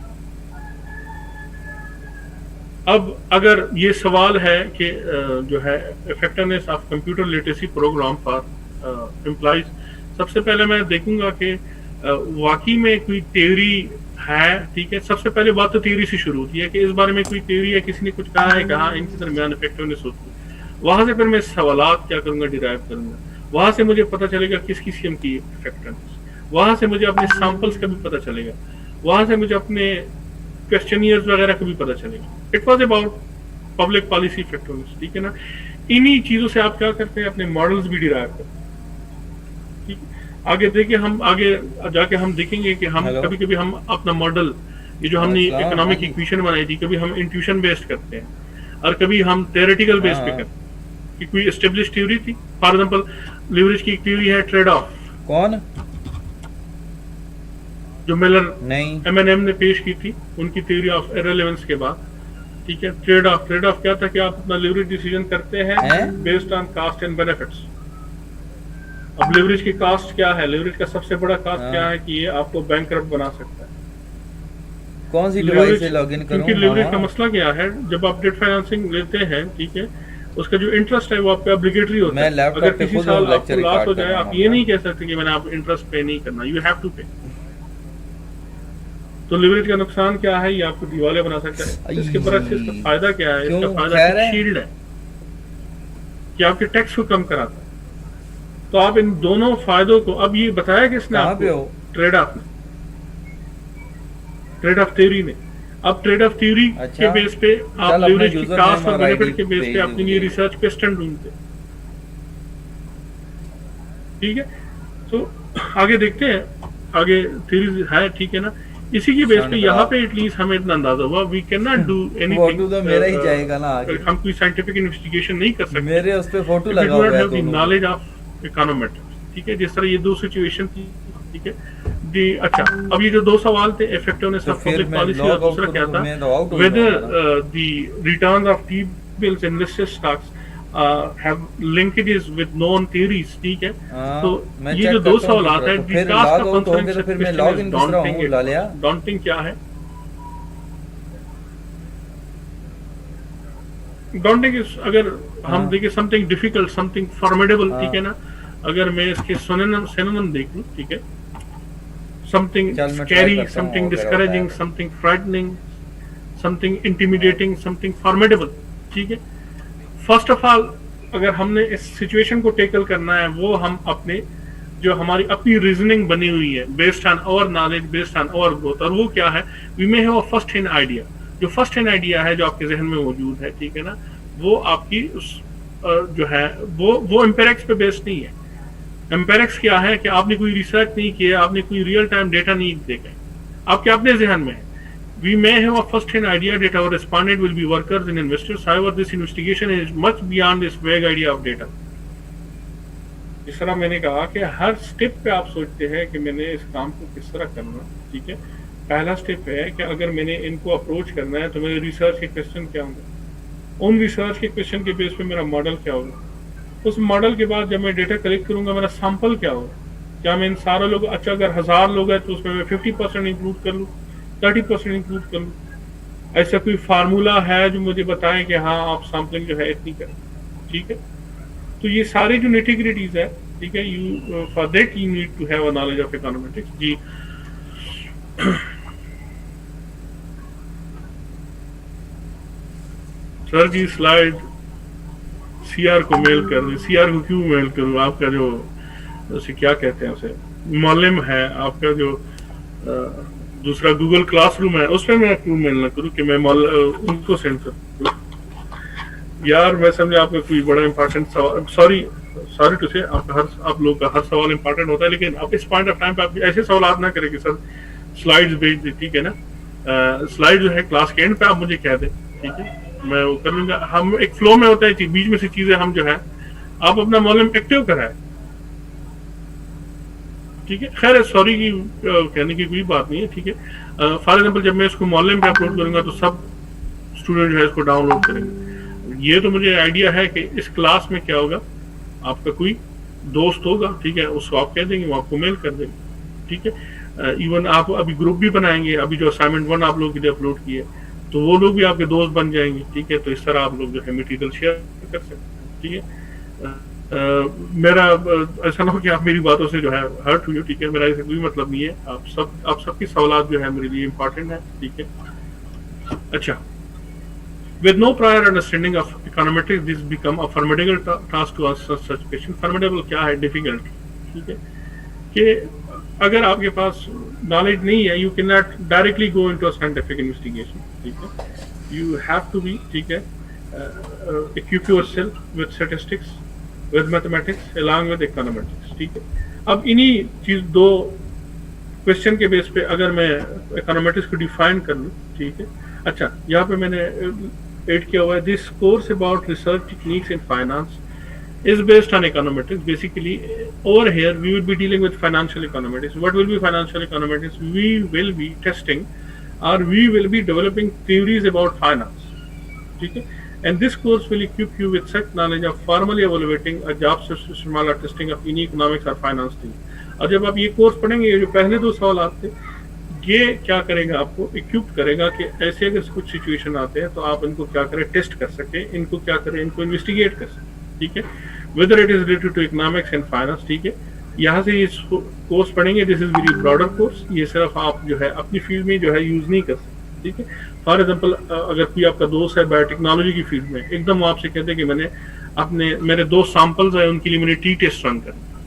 अब अगर ये सवाल है कि जो है effectiveness of computer literacy program for employees, सबसे पहले मैं देखूंगा कि वाकई में कोई थ्योरी है, ठीक है। सबसे पहले बात तो थ्योरी से शुरू होती है कि इस बारे में कोई थ्योरी है, किसी ने कुछ कहा है, कहा इनके दरमियान इफेक्टिवनेस होती है। वहां से फिर मैं सवालात क्या करूंगा, डिराइव करूंगा। वहां से मुझे पता चलेगा किस किस्म की इफेक्टिवनेस, वहां से मुझे अपने सैंपल्स का भी पता चलेगा, वहां से मुझे अपने क्वेश्चनियर्स वगैरह का भी पता चलेगा। It was about public policy effectiveness, ठीक है ना। इन्हीं चीजों से आप क्या करते हैं, अपने मॉडल्स भी डिराइव करते हैं, ठीक है। आगे देखिए, हम आगे जाके हम देखेंगे कि हम कभी कभी हम अपना मॉडल, ये जो हमने इकोनॉमिक इक्वेशन बनाई थी, कभी हम इंट्यूशन बेस्ड करते हैं और कभी हम थ्योरेटिकल बेस पे करते हैं कि कोई एस्टेब्लिश थ्योरी थी। फॉर एग्जांपल लिवरेज की एक थ्योरी है ट्रेड ऑफ, कौन, जो मिलर नहीं एमएनएम ने पेश की थी उनकी थ्योरी ऑफ इररिलेवेंस के बाद, ठीक है। ट्रेड ऑफ क्या था कि आप अपना लिवरेज डिसीजन करते हैं based on cost and benefits. अब लिवरेज की कॉस्ट क्या है, लिवरेज का सबसे बड़ा कॉस्ट क्या है कि ये आपको बैंकरप्ट बना सकता है। कौन सी डिवाइस से लॉगिन करूं, क्योंकि लिवरेज का मसला क्या है, जब आप डेट फाइनेंसिंग लेते हैं, ठीक है, उसका जो इंटरेस्ट है वो आप पे ऑब्लिगेटरी होता है। अगर किसी साल आपको लॉस हो जाए, आप ये नहीं कह सकते कि मैंने आप इंटरेस्ट पे नहीं करना, यू हैव टू पे। तो लिवरेज का नुकसान क्या है, ये आपको दिवालिया बना सकता है। इसके बरक्स इसका फायदा क्या है, इसका फायदा शील्ड है कि आपके टैक्स को कम कराता है। तो आप इन दोनों फायदों को, अब ये बताया किसने आपको, ट्रेड ऑफ ने, ट्रेड ऑफ थ्योरी ने। अब ट्रेड ऑफ थ्योरी के बेस पे आप लिवरेज की कॉस्ट और बेनिफिट के बेस पे अपने लिए रिसर्च क्वेश्चन ढूंढते, ठीक है। तो आगे देखते हैं, आगे थ्योरी है, ठीक है ना। इसी की बेस पे यहाँ पे एटलीस्ट हमें इतना अंदाजा हुआ, we can not do anything, तो मेरा ही जाएगा ना आगे। हम कोई साइंटिफिक इन्वेस्टिगेशन नहीं कर सकते, मेरे उस पे फोटो लगा हुआ है दोनों, नॉलेज ऑफ इकोनॉमेट्रिक्स, ठीक है। जिस तरह ये दो सिचुएशन थी, ठीक है जी। अच्छा, अब ये जो दो सवाल थे, इफेक्टिवनेस ऑफ पब्लिक पॉलिसी और दूसरा क्या था, whether the returns of T bills and listed stocks have linkages with known theories, ठीक है। हाँ, तो मैं ये चेक जो दो करता हूँ सवाल दूसरा, है, तो फिर विकास लॉग का आउट हो गया तो conference फिर मैं question लॉग is इन किस तरह daunting हूँ it। ला लिया। daunting क्या है? daunting is अगर हम हाँ। देखें something difficult, something formidable, हाँ। ठीक है ना। अगर मैं इसके synonym देख लूं, ठीक है, something चल मैं ट्राई scary, करता हूँ something अगर होता है discouraging, तो। something frightening, something intimidating, something formidable, ठीक है। फर्स्ट ऑफ ऑल अगर हमने इस सिचुएशन को टेकल करना है, वो हम अपने जो हमारी अपनी रीजनिंग बनी हुई है based on our knowledge, based on our growth, और वो क्या है, we may have a first hand idea. जो फर्स्ट हैंड आइडिया है जो आपके जहन में मौजूद है, ठीक है ना, वो आपकी उस जो है वो एम्पेरिक्स पे बेस्ड नहीं है। एम्पेरिक्स क्या है कि आपने कोई रिसर्च नहीं किया, आपने कोई रियल टाइम डेटा नहीं देखा, आपके अपने जहन में है। We may have a first-hand idea that our respondent will be workers and investors. However, this investigation is much beyond this vague idea of data. जिस तरह मैंने कहा कि हर स्टेप पे आप सोचते हैं कि मैंने इस काम को किस तरह करना, ठीक है। पहला स्टेप है कि अगर मैंने इनको अप्रोच करना है तो मेरे रिसर्च के क्वेश्चन क्या होंगे, उन रिसर्च के क्वेश्चन के बेस पे मेरा मॉडल क्या होगा, उस मॉडल के बाद जब मैं डेटा कलेक्ट करूंगा मेरा सैंपल क्या होगा। क्या मैं इन सारे लोग, अच्छा अगर 1000 लोग हैं तो उसमें मैं 50% इंक्लूड कर लूँ, 30% इंक्लूड कर लूँ, ऐसा कोई फार्मूला है जो मुझे बताएं कि हाँ आप सैम्पलिंग जो है इतनी करें, ठीक है। तो ये सारी जो निटिग्रिटीज है, ठीक है, you for that you need to have a knowledge of econometrics. जी सर जी स्लाइड सीआर को मेल कर दूं, सीआर को क्यों मेल करूं? आपका जो उसे क्या कहते हैं, उसे मॉलम है आपका जो दूसरा गूगल क्लासरूम है, उसमें मैं क्यों मेल ना करूं कि मैं उनको सेंड करूं? यार मैं समझे आपका कोई बड़ा इंपॉर्टेंट सवाल, सॉरी टू से आप लोग का हर सवाल इंपॉर्टेंट होता है, लेकिन आप इस पॉइंट ऑफ टाइम पे आप ऐसे सवाल ना करें कि सर स्लाइड्स भेज दे, ठीक है ना। स्लाइड जो है क्लास के एंड पे आप मुझे कह दें, ठीक है, मैं वो कर लूंगा। हम एक फ्लो में होता है, बीच में से चीजें हम जो है आप अपना मॉलम एक्टिव कराए, ठीक है। खैर सॉरी की कहने की कोई बात नहीं है, ठीक है। फॉर एग्जांपल जब मैं इसको मॉलम पे अपलोड करूंगा तो सब स्टूडेंट जो है इसको डाउनलोड करेंगे। ये तो मुझे आइडिया है कि इस क्लास में क्या होगा, आपका कोई दोस्त होगा, ठीक है, उसको आप कह देंगे, वो आपको मेल कर देंगे, ठीक है। इवन आप अभी ग्रुप भी बनाएंगे, अभी जो असाइनमेंट 1 आप लोगों के लिए अपलोड किए, तो वो लोग भी आपके दोस्त बन जाएंगे, ठीक है। तो इस तरह आप लोग जो है मटेरियल शेयर कर सकते हैं, ठीक है। मेरा ऐसा ना हो कि आप मेरी बातों से जो है हर्ट हुई हो, ठीक है, मेरा ऐसा कोई मतलब नहीं है। आप सबकी सवालात जो है मेरे लिए इम्पोर्टेंट है, ठीक है। अच्छा, with no prior understanding of econometrics, this become a formidable task to answer such question. Formidable क्या है? difficult, ठीक है, कि अगर आपके पास नॉलेज नहीं है, you cannot directly go into a scientific investigation, ठीक है। You have to be, ठीक है, equip yourself with statistics, with mathematics, along with econometrics, ठीक है। अब इन्हीं चीज दो क्वेश्चन के बेस पे अगर मैं इकोनॉमेटिक्स को डिफाइन कर लूँ, ठीक है। अच्छा, यहाँ पे मैंने एड किया हुआ है, this course about research techniques in finance is based on econometrics. Basically, over here we will be dealing with financial econometrics. What will be financial econometrics? We will be testing or we will be developing theories about finance. Okay? And this course will equip you with such knowledge of formally evaluating a job system or testing of any economics or finance thing. और जब आप ये कोर्स पढ़ेंगे, ये जो पहले दो सवाल आते, ये क्या करेगा, आपको इक्विप करेगा कि ऐसे अगर कुछ सिचुएशन आते हैं तो आप इनको क्या करें, टेस्ट कर सके, इनको क्या करें, इनको इन्वेस्टिगेट कर सके, ठीक है। Whether it is related to economics and finance, ठीक है। यहाँ से इस कोर्स पढ़ेंगे, this is very broader course, ये सिर्फ आप जो है अपनी फील्ड में जो है यूज नहीं कर सकते, ठीक है। फॉर एग्जाम्पल अगर कोई आपका दोस्त है बायोटेक्नोलॉजी की फील्ड में, एकदम वो आपसे कहते हैं कि मैंने मेरे 2 सैंपल्स है, उनके लिए मैंने टी टेस्ट रन करना,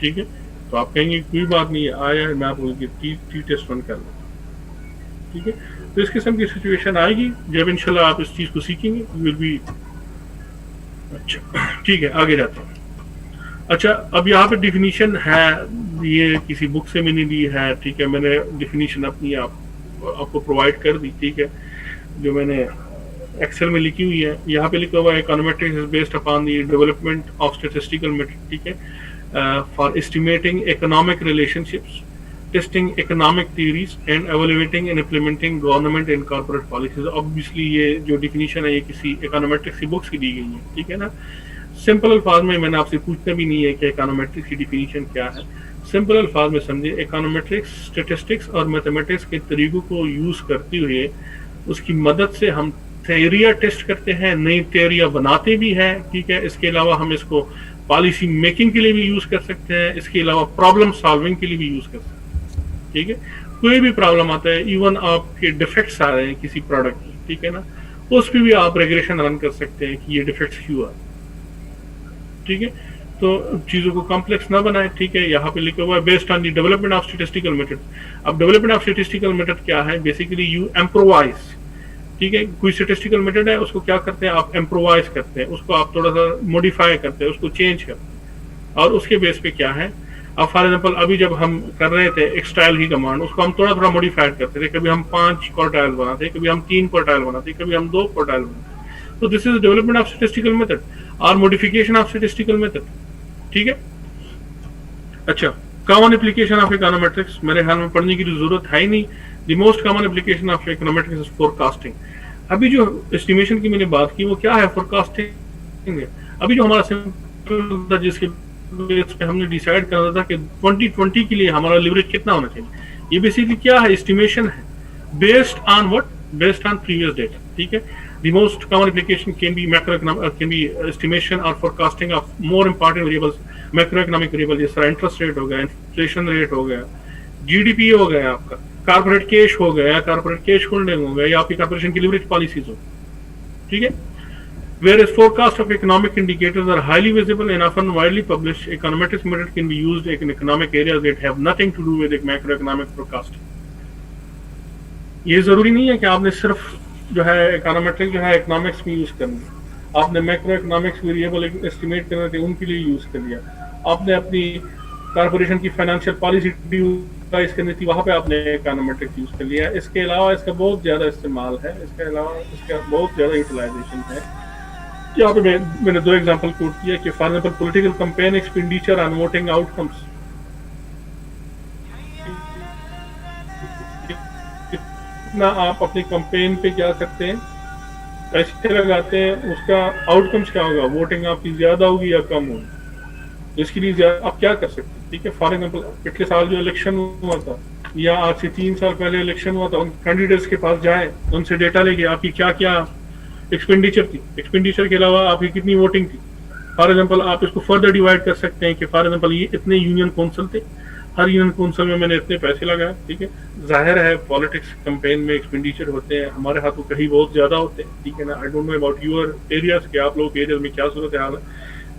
ठीक है, तो आप कहेंगे कोई बात नहीं है, आया है, मैं आपको टी टेस्ट रन कर लूँ, ठीक है। तो इस किस्म की सिचुएशन आएगी जब इंशाल्लाह आप इस चीज को सीखेंगे, विल बी अच्छा, ठीक है, आगे जाते हैं। अच्छा, अब यहाँ पे डिफिनीशन है, ये किसी बुक से मैंने ली है, ठीक है, मैंने डिफिनीशन अपनी आपको प्रोवाइड कर दी, ठीक है, जो मैंने एक्सेल में लिखी हुई है। यहाँ पे लिखा हुआ है econometrics is based upon the development of statistical method, ठीक है, for estimating economic relationships testing economic theories and evaluating and implementing government and corporate policies। Obviously ये जो डिफिनीशन है ये किसी इकोनोमेट्रिक्स की बुक्स की दी गई है, ठीक है ना। सिंपल अल्फाज में मैंने आपसे पूछना भी नहीं है कि इकोनोमेट्रिक्स की डिफिनीशन क्या है, सिंपल अल्फाज में समझे इकोनोमेट्रिक्स स्टैटिस्टिक्स और मैथमेटिक्स के तरीकों को यूज करते हुए उसकी मदद से हम थ्योरिया टेस्ट करते हैं, नई थ्योरिया बनाते भी हैं, ठीक है। इसके अलावा हम इसको पॉलिसी मेकिंग के लिए भी यूज कर सकते हैं, इसके अलावा प्रॉब्लम सॉल्विंग के लिए भी यूज कर सकते हैं, ठीक है। कोई भी प्रॉब्लम आता है, इवन आपके डिफेक्ट्स आ रहे हैं किसी प्रोडक्ट की, ठीक है ना, उस पर भी आप रेगुलेशन रन कर सकते हैं कि ये डिफेक्ट्स क्यों आ, ठीक है। तो चीजों को कॉम्प्लेक्स ना बनाए, ठीक है। यहाँ पे लिखा हुआ है based on the development of statistical method. अब डेवलपमेंट ऑफ स्टैटिस्टिकल मेथड क्या है, बेसिकली यू इम्प्रोवाइज, ठीक है। कोई स्टैटिस्टिकल मेथड है उसको क्या करते हैं आप इम्प्रोवाइज करते हैं, उसको आप थोड़ा सा मॉडिफाई करते हैं, उसको चेंज करते हैं, और उसके बेस पे क्या है। अब फॉर एग्जांपल अभी जब हम कर रहे थे एक स्टाइल ही कमांड, उसको हम थोड़ा थोड़ा मॉडिफाइड करते थे, कभी हम 5 क्वार्टाइल बनाते, कभी हम 3 क्वार्टाइल बनाते, कभी हम 2 क्वार्टाइल बनाते। तो this is development of statistical method और मॉडिफिकेशन ऑफ स्टैटिस्टिकल मेथड, ठीक है। अच्छा, कॉमन एप्लीकेशन ऑफ इकोनोमेट्रिक्स मेरे ख्याल में पढ़ने की जरूरत है ही नहीं। The most common application of econometrics is forecasting. अभी जो एस्टिमेशन की मैंने बात की वो क्या है, फोरकास्टिंग है। अभी जो हमारा सिंपल था जिसके बेस पे हमने डिसाइड करना था कि 2020 के लिए हमारा लिवरेज कितना होना चाहिए, ये बेसिकली क्या है, एस्टिमेशन है based on what, based on previous data, ठीक है। The most common application can be estimation or forecasting of more important variables, macroeconomic variables, जिस तरह इंटरेस्ट रेट हो गया, इन्फ्लेशन रेट हो गया, जीडीपी हो गया, आपका कॉर्पोरेट कैश हो गया, कॉर्पोरेट कैश होल्डिंग हो गया, या आपकी कॉर्पोरेशन की लिवरेज पॉलिसीज हो, ठीक है। Whereas forecast of economic indicators are highly visible and often widely published, econometrics method can be used in economic areas that have nothing to do with macroeconomic forecasting। ये जरूरी नहीं है कि आपने सिर्फ जो है इकोनोमेट्रिक जो है इकोनॉमिक्स में यूज करनी, आपने मैक्रो इकोनॉमिक्स वेरिएबल एस्टिमेट करने थे उनके लिए यूज कर लिया, आपने अपनी कॉर्पोरेशन की फाइनेंशियल पॉलिसी डिवाइस करनी थी वहां पे आपने इकोनोमेट्रिक्स यूज कर लिया। इसके अलावा इसका बहुत ज्यादा इस्तेमाल है, इसके अलावा इसका बहुत ज्यादा यूटिलाइजेशन है। यहाँ पे मैंने 2 एग्जांपल कोट किया कि for example political campaign expenditure on voting outcomes, कितना आप अपनी कैंपेन पे क्या करते हैं, पैसे लगाते हैं, उसका आउटकम्स क्या होगा, वोटिंग आपकी ज्यादा होगी या कम होगी, इसके लिए आप क्या कर सकते हैं, ठीक है। फॉर एग्जांपल पिछले साल जो इलेक्शन हुआ था या आज से 3 साल पहले इलेक्शन हुआ था, उन कैंडिडेट्स के पास जाएं, उनसे डेटा लेके आपकी क्या क्या एक्सपेंडिचर थी, एक्सपेंडिचर के अलावा आपकी कितनी वोटिंग थी। फॉर एग्जाम्पल आप इसको फर्दर डिवाइड कर सकते हैं कि फॉर एग्जाम्पल ये इतने यूनियन काउंसिल थे, हर यूनियन काउंसिल में मैंने इतने पैसे लगाए, ठीक है। जाहिर है पॉलिटिक्स कैंपेन में एक्सपेंडिचर होते हैं, हमारे हाथों कहीं बहुत ज्यादा होते हैं, ठीक है ना। I don't know about your areas कि आप लोगों के एरिया में क्या सूरत हाल है,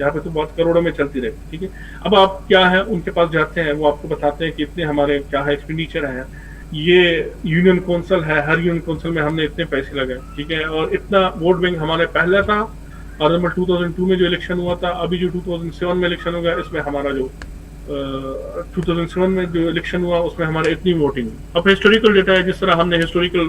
यहाँ पे तो बात करोड़ों में चलती रहती, ठीक है। अब आप क्या है उनके पास जाते हैं, वो आपको बताते हैं कि इतने हमारे क्या है एक्सपेंडिचर है, ये यूनियन काउंसिल है, हर यूनियन काउंसिल में हमने इतने पैसे लगाए, ठीक है, और इतना वोट बैंक हमारे पहले था, और 2002 में जो इलेक्शन हुआ था, अभी जो 2007 में इलेक्शन होगा इसमें हमारा जो 2007 में जो इलेक्शन हुआ उसमें हमारे इतनी वोटिंग। अब हिस्टोरिकल डेटा है, जिस तरह हमने हिस्टोरिकल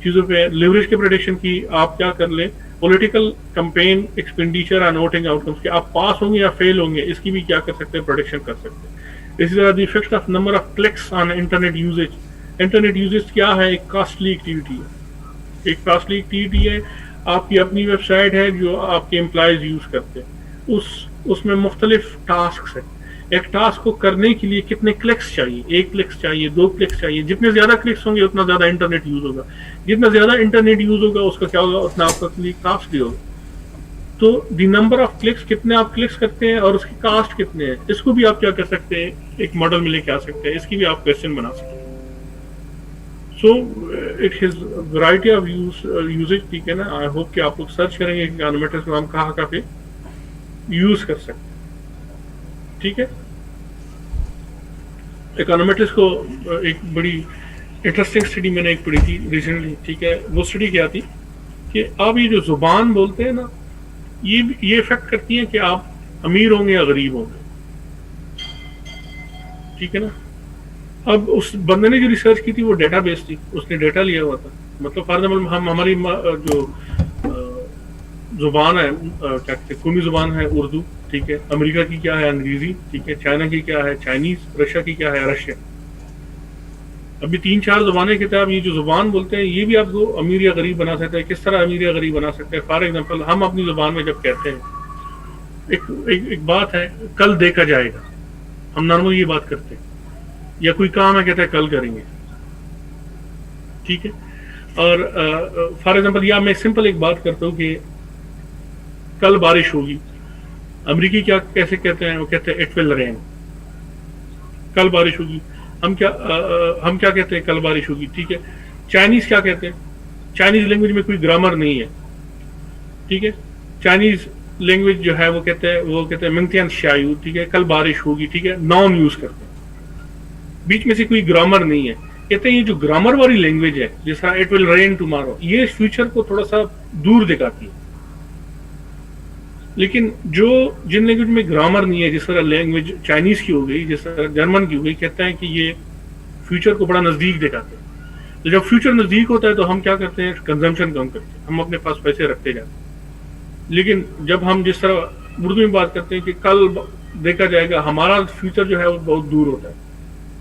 चीजों पे लिवरेज की प्रेडिक्शन की, आप क्या कर ले, political campaign expenditure on voting outcomes के आप पास होंगे या फेल होंगे, इसकी भी क्या कर सकते हैं, प्रेडिक्शन कर सकते हैं। इसी तरह the effect of number of clicks on internet usages. Internet usages क्या है, एक कॉस्टली एक्टिविटी है, एक कॉस्टली एक्टिविटी है, आपकी अपनी वेबसाइट है जो आपके एम्प्लॉयज यूज करते हैं, उसमें मुख्तलिफ टास्क है। एक टास्क को करने के लिए कितने क्लिक्स चाहिए, 1 क्लिक्स चाहिए, 2 क्लिक्स चाहिए, जितने ज्यादा क्लिक्स होंगे उतना ज्यादा इंटरनेट यूज होगा, जितना ज्यादा इंटरनेट यूज होगा उसका क्या होगा, उतना आपका कॉस्टली होगा। तो द नंबर ऑफ क्लिक्स, कितने आप क्लिक्स करते हैं और उसकी कास्ट कितने हैं, इसको भी आप क्या कर सकते हैं, एक मॉडल में लेके आ सकते हैं, इसकी भी आप क्वेश्चन बना सकते हैं। So it has variety of usages, ठीक है ना। आई होप कि आप लोग सर्च करेंगे कि इकोनोमेट्रिक्स को हम कहाँ पे यूज कर सकते हैं, ठीक है। इकोनोमेट्रिक्स को एक बड़ी इंटरेस्टिंग स्टडी मैंने एक पढ़ी थी रिसेंटली, ठीक है। वो स्टडी क्या थी कि आप ये जो जुबान बोलते हैं ना, ये इफेक्ट करती है कि आप अमीर होंगे या गरीब होंगे, ठीक है ना। अब उस बंदे ने जो रिसर्च की थी वो डेटा बेस थी, उसने डेटा लिया हुआ था, मतलब फॉर एग्जाम्पल हम हमारी जो जुबान है, क्या कहते हैं, कौमी जुबान है उर्दू, ठीक है। अमेरिका की क्या है, अंग्रेजी, ठीक है। चाइना की क्या है, चाइनीज। रशिया की क्या है, रशियन, अभी 3-4 जुबानें किताब, ये जो जुबान बोलते हैं ये भी आपको अमीर या गरीब बना सकता है। किस तरह अमीर या गरीब बना सकते हैं? फॉर एग्जांपल हम अपनी जुबान में जब कहते हैं, एक बात है, कल देखा जाएगा, हम नॉर्मल ये बात करते हैं, या कोई काम है कहते हैं कल करेंगे, ठीक है। और फॉर एग्जांपल या मैं सिंपल एक बात करता हूँ कि कल बारिश होगी, अमरीकी क्या कैसे कहते हैं? वो कहते हैं इट विल रेन, कल बारिश होगी। हम क्या कहते हैं? कल बारिश होगी, ठीक है। चाइनीज क्या कहते हैं? चाइनीज लैंग्वेज में कोई ग्रामर नहीं है, ठीक है। चाइनीज लैंग्वेज जो है वो कहते हैं मिंगतियान शायू, ठीक है, कल बारिश होगी, ठीक है, नाउन यूज करते हैं, बीच में से कोई ग्रामर नहीं है। कहते हैं ये जो ग्रामर वाली लैंग्वेज है, जैसा इट विल रेन टुमारो, ये फ्यूचर को थोड़ा सा दूर दिखाती है। लेकिन जिन लैंग्वेज में ग्रामर नहीं है, जिस तरह लैंग्वेज चाइनीज की हो गई, जिस तरह जर्मन की हो गई, कहते हैं कि ये फ्यूचर को बड़ा नजदीक दिखाते हैं। तो जब फ्यूचर नजदीक होता है तो हम क्या करते हैं? कंजम्पशन कम करते हैं, हम अपने पास पैसे रखते जाते हैं। लेकिन जब हम जिस तरह उर्दू में बात करते हैं कि कल देखा जाएगा, हमारा फ्यूचर जो है वो बहुत दूर होता है।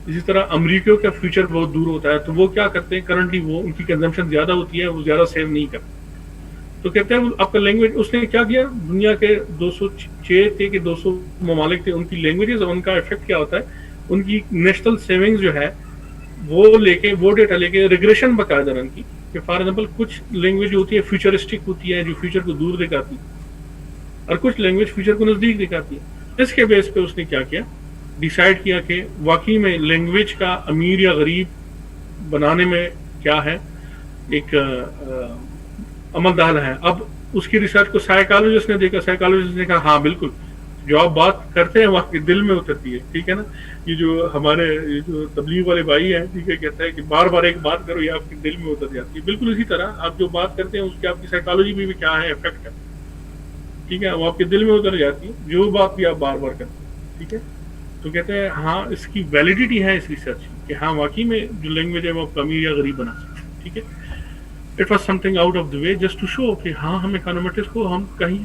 इसी तरह अमरीकियों का फ्यूचर बहुत दूर होता है, तो वो क्या करते हैं? करंटली वो उनकी कंजम्पशन ज्यादा होती है, वो ज्यादा सेव नहीं करते। तो कहते हैं आपका लैंग्वेज, उसने क्या किया, दुनिया के 206 थे कि 200 ममालिक थे, उनकी लैंग्वेजेस, उनका इफेक्ट क्या होता है, उनकी नेशनल सेविंग्स जो है वो डेटा लेके रिग्रेशन बकायदा रन की कि फॉर एग्जाम्पल कुछ लैंग्वेज होती है फ्यूचरिस्टिक होती है, जो फ्यूचर को दूर दिखाती है, और कुछ लैंग्वेज फ्यूचर को नजदीक दिखाती है। इसके बेस पे उसने क्या किया, डिसाइड किया कि वाकई में लैंग्वेज का अमीर या गरीब बनाने में क्या है, एक अमलदाल है। अब उसकी रिसर्च को साइकोलॉजिस्ट ने देखा, साइकोलॉजिस्ट ने कहा हाँ बिल्कुल, जो आप बात करते हैं वो आपके दिल में उतरती है, ठीक है ना। ये जो हमारे ये जो तबलीग वाले भाई हैं, ठीक है, कहता है कि बार बार एक बात करो, ये आपके दिल में उतर जाती है। बिल्कुल इसी तरह आप जो बात करते हैं उसकी आपकी साइकोलॉजी में भी क्या है, इफेक्ट है, ठीक है, वो आपके दिल में उतर जाती है, जो बात भी आप बार बार करते हैं, ठीक है। तो कहते हैं हाँ, इसकी वैलिडिटी है इस रिसर्च की कि हाँ वाकई में जो लैंग्वेज है वो आप अमीर या गरीब बना सकते हैं, ठीक है। It was something out of the way just to show कि हाँ, हम इकोनॉमेटिक्स को हम कहीं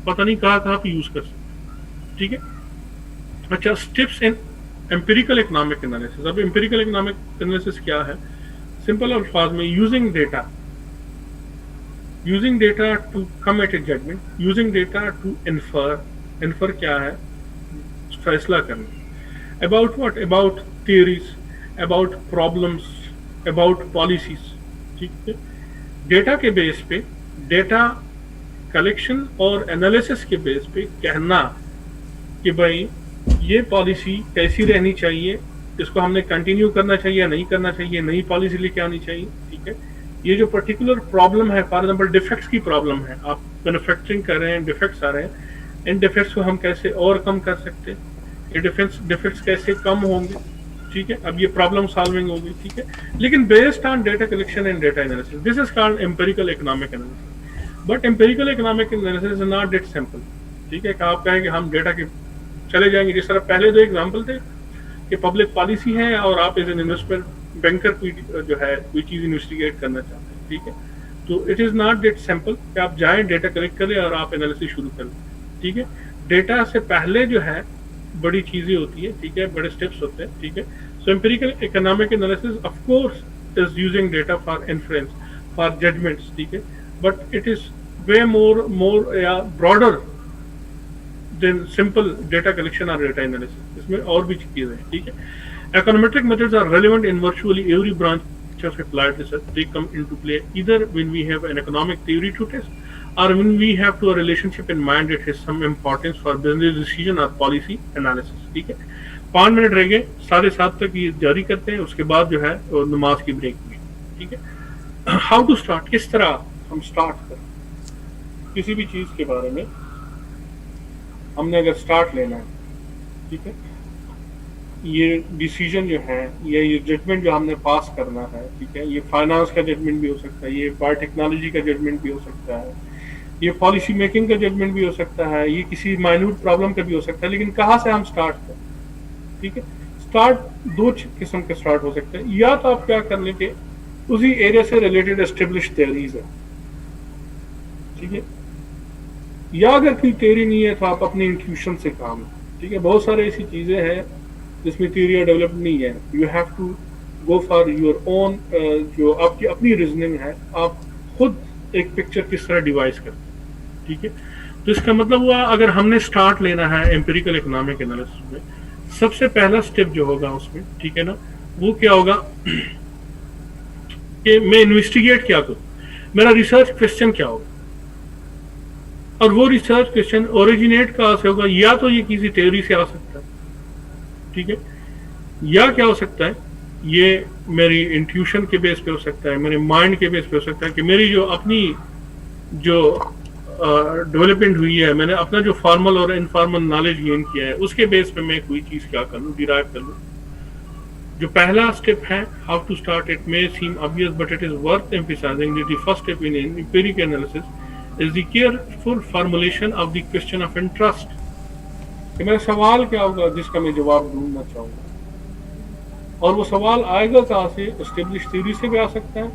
पता नहीं कहाँ पे यूज कर सकते, ठीक है। अच्छा, steps in empirical economic analysis. अब एम्पिरिकल इकोनॉमिक एनालिसिस क्या है? सिंपल अल्फाज में, using data to come at a judgment, using data to infer क्या है? फैसला करना। About what? About theories, about problems, about policies, ठीक है। डेटा के बेस पे, डेटा कलेक्शन और एनालिसिस के बेस पे कहना कि भाई ये पॉलिसी कैसी रहनी चाहिए, इसको हमने कंटिन्यू करना चाहिए या नहीं करना चाहिए, नई पॉलिसी लेके आनी चाहिए, ठीक है। ये जो पर्टिकुलर प्रॉब्लम है, फॉर एग्जाम्पल डिफेक्ट्स की प्रॉब्लम है, आप मैन्युफैक्चरिंग कर रहे हैं, डिफेक्ट्स आ रहे हैं, इन डिफेक्ट्स को हम कैसे ओवरकम कर सकते हैं, ये डिफेक्ट्स कैसे कम होंगे, ठीक है। अब ये प्रॉब्लम सॉल्विंग होगी, ठीक है, लेकिन based on data collection and data analysis. This is called empirical economic analysis. But empirical economic analysis is not that simple, ठीक है। आप कहें कि हम डेटा के चले जाएंगे, जिस तरह पहले दो एग्जाम्पल थे कि पब्लिक पॉलिसी है और आप एज एन इन्वेस्टमेंट बैंकर कोई जो है कोई चीज इन्वेस्टिगेट करना चाहते हैं, ठीक है। तो it is not that simple कि आप जाएं, डेटा कलेक्ट करें और आप एनालिसिस शुरू करें, ठीक है। डेटा से पहले जो है बड़ी चीजें होती है, ठीक है, बड़े स्टेप्स होते हैं, ठीक है। So empirical economic analysis of course is using data for inference, for judgments, ठीक है, but it is way more या broader than simple data collection और डेटा एनालिसिस। इसमें और भी चीजें हैं, ठीक है। Econometric methods are relevant in virtually every branch of applied research. They come into play either when we have an economic theory to test or when we have to a relationship in mind that has some importance for business decision or policy analysis, ठीक है। 5 मिनट रह गए, 7:30 तक ये जारी करते हैं, उसके बाद जो है नमाज की ब्रेक में, ठीक है। हाउ टू स्टार्ट, किस तरह हम स्टार्ट करें किसी भी चीज के बारे में, हमने अगर स्टार्ट लेना है, ठीक है, ये डिसीजन जो है या ये जजमेंट जो हमने पास करना है, ठीक है, ये फाइनेंस का जजमेंट भी हो सकता है, ये बायोटेक्नोलॉजी का जजमेंट भी हो सकता है, ये पॉलिसी मेकिंग का जजमेंट भी हो सकता है, ये किसी माइन्यूट प्रॉब्लम का भी हो सकता है, लेकिन कहाँ से हम स्टार्ट करें, ठीक है। स्टार्ट 2 किस्म के स्टार्ट हो सकते हैं, या तो आप क्या कर लेंगे, उसी एरिया से रिलेटेड एस्टेब्लिश थ्योरीज है, ठीक है, या अगर कोई थ्योरी नहीं है तो आप अपने इंट्यूशन से काम है, ठीक है। बहुत सारे ऐसी चीजें हैं जिसमें थ्योरी डेवलप नहीं है, you have to go for your own, जो आपकी अपनी रीजनिंग है, आप खुद एक पिक्चर किस तरह डिवाइस करते हैं, ठीक है। तो इसका मतलब हुआ अगर हमने स्टार्ट लेना है एम्पिरिकल इकोनॉमिक एनालिसिस में, सबसे पहला स्टेप जो होगा उसमें, ठीक है ना, वो क्या होगा कि मैं इन्वेस्टिगेट क्या करूं, मेरा रिसर्च क्वेश्चन क्या होगा, और वो रिसर्च क्वेश्चन ओरिजिनेट कहां से होगा, या तो ये किसी थ्योरी से आ सकता है, ठीक है, या क्या हो सकता है, ये मेरी इंट्यूशन के बेस पे हो सकता है, मेरे माइंड के बेस पे हो सकता है, कि मेरी जो अपनी जो डेवलपमेंट हुई है, मैंने अपना जो फॉर्मल और इनफॉर्मल नॉलेज गेन किया है, उसके बेस पे मैं कोई चीज क्या कर लूं, डिराइव कर लूं। जो पहला स्टेप है, how to start, it may seem obvious but it is worth emphasising that the first step in empirical analysis is the careful formulation of the question of interest, कि मेरा सवाल क्या होगा जिसका मैं जवाब ढूंढना चाहूंगा, और वो सवाल आएगा कहां से, एस्टेब्लिश थ्योरी से भी आ सकता है,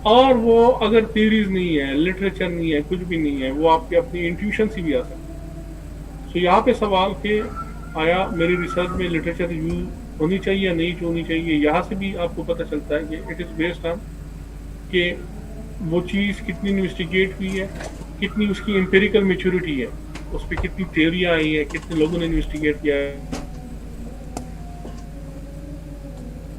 और वो अगर थ्योरीज नहीं है, लिटरेचर नहीं है, कुछ भी नहीं है, वो आपके अपनी इंट्यूशन से भी आ सकता है। तो यहाँ पे सवाल के आया मेरी रिसर्च में लिटरेचर यूज होनी चाहिए या नहीं होनी चाहिए, यहाँ से भी आपको पता चलता है कि इट इज़ बेस्ड ऑन कि वो चीज़ कितनी इन्वेस्टिगेट हुई है, कितनी उसकी एम्पिरिकल मेच्योरिटी है, उस पर कितनी थ्योरियाँ आई हैं, कितने लोगों ने इन्वेस्टिगेट किया है,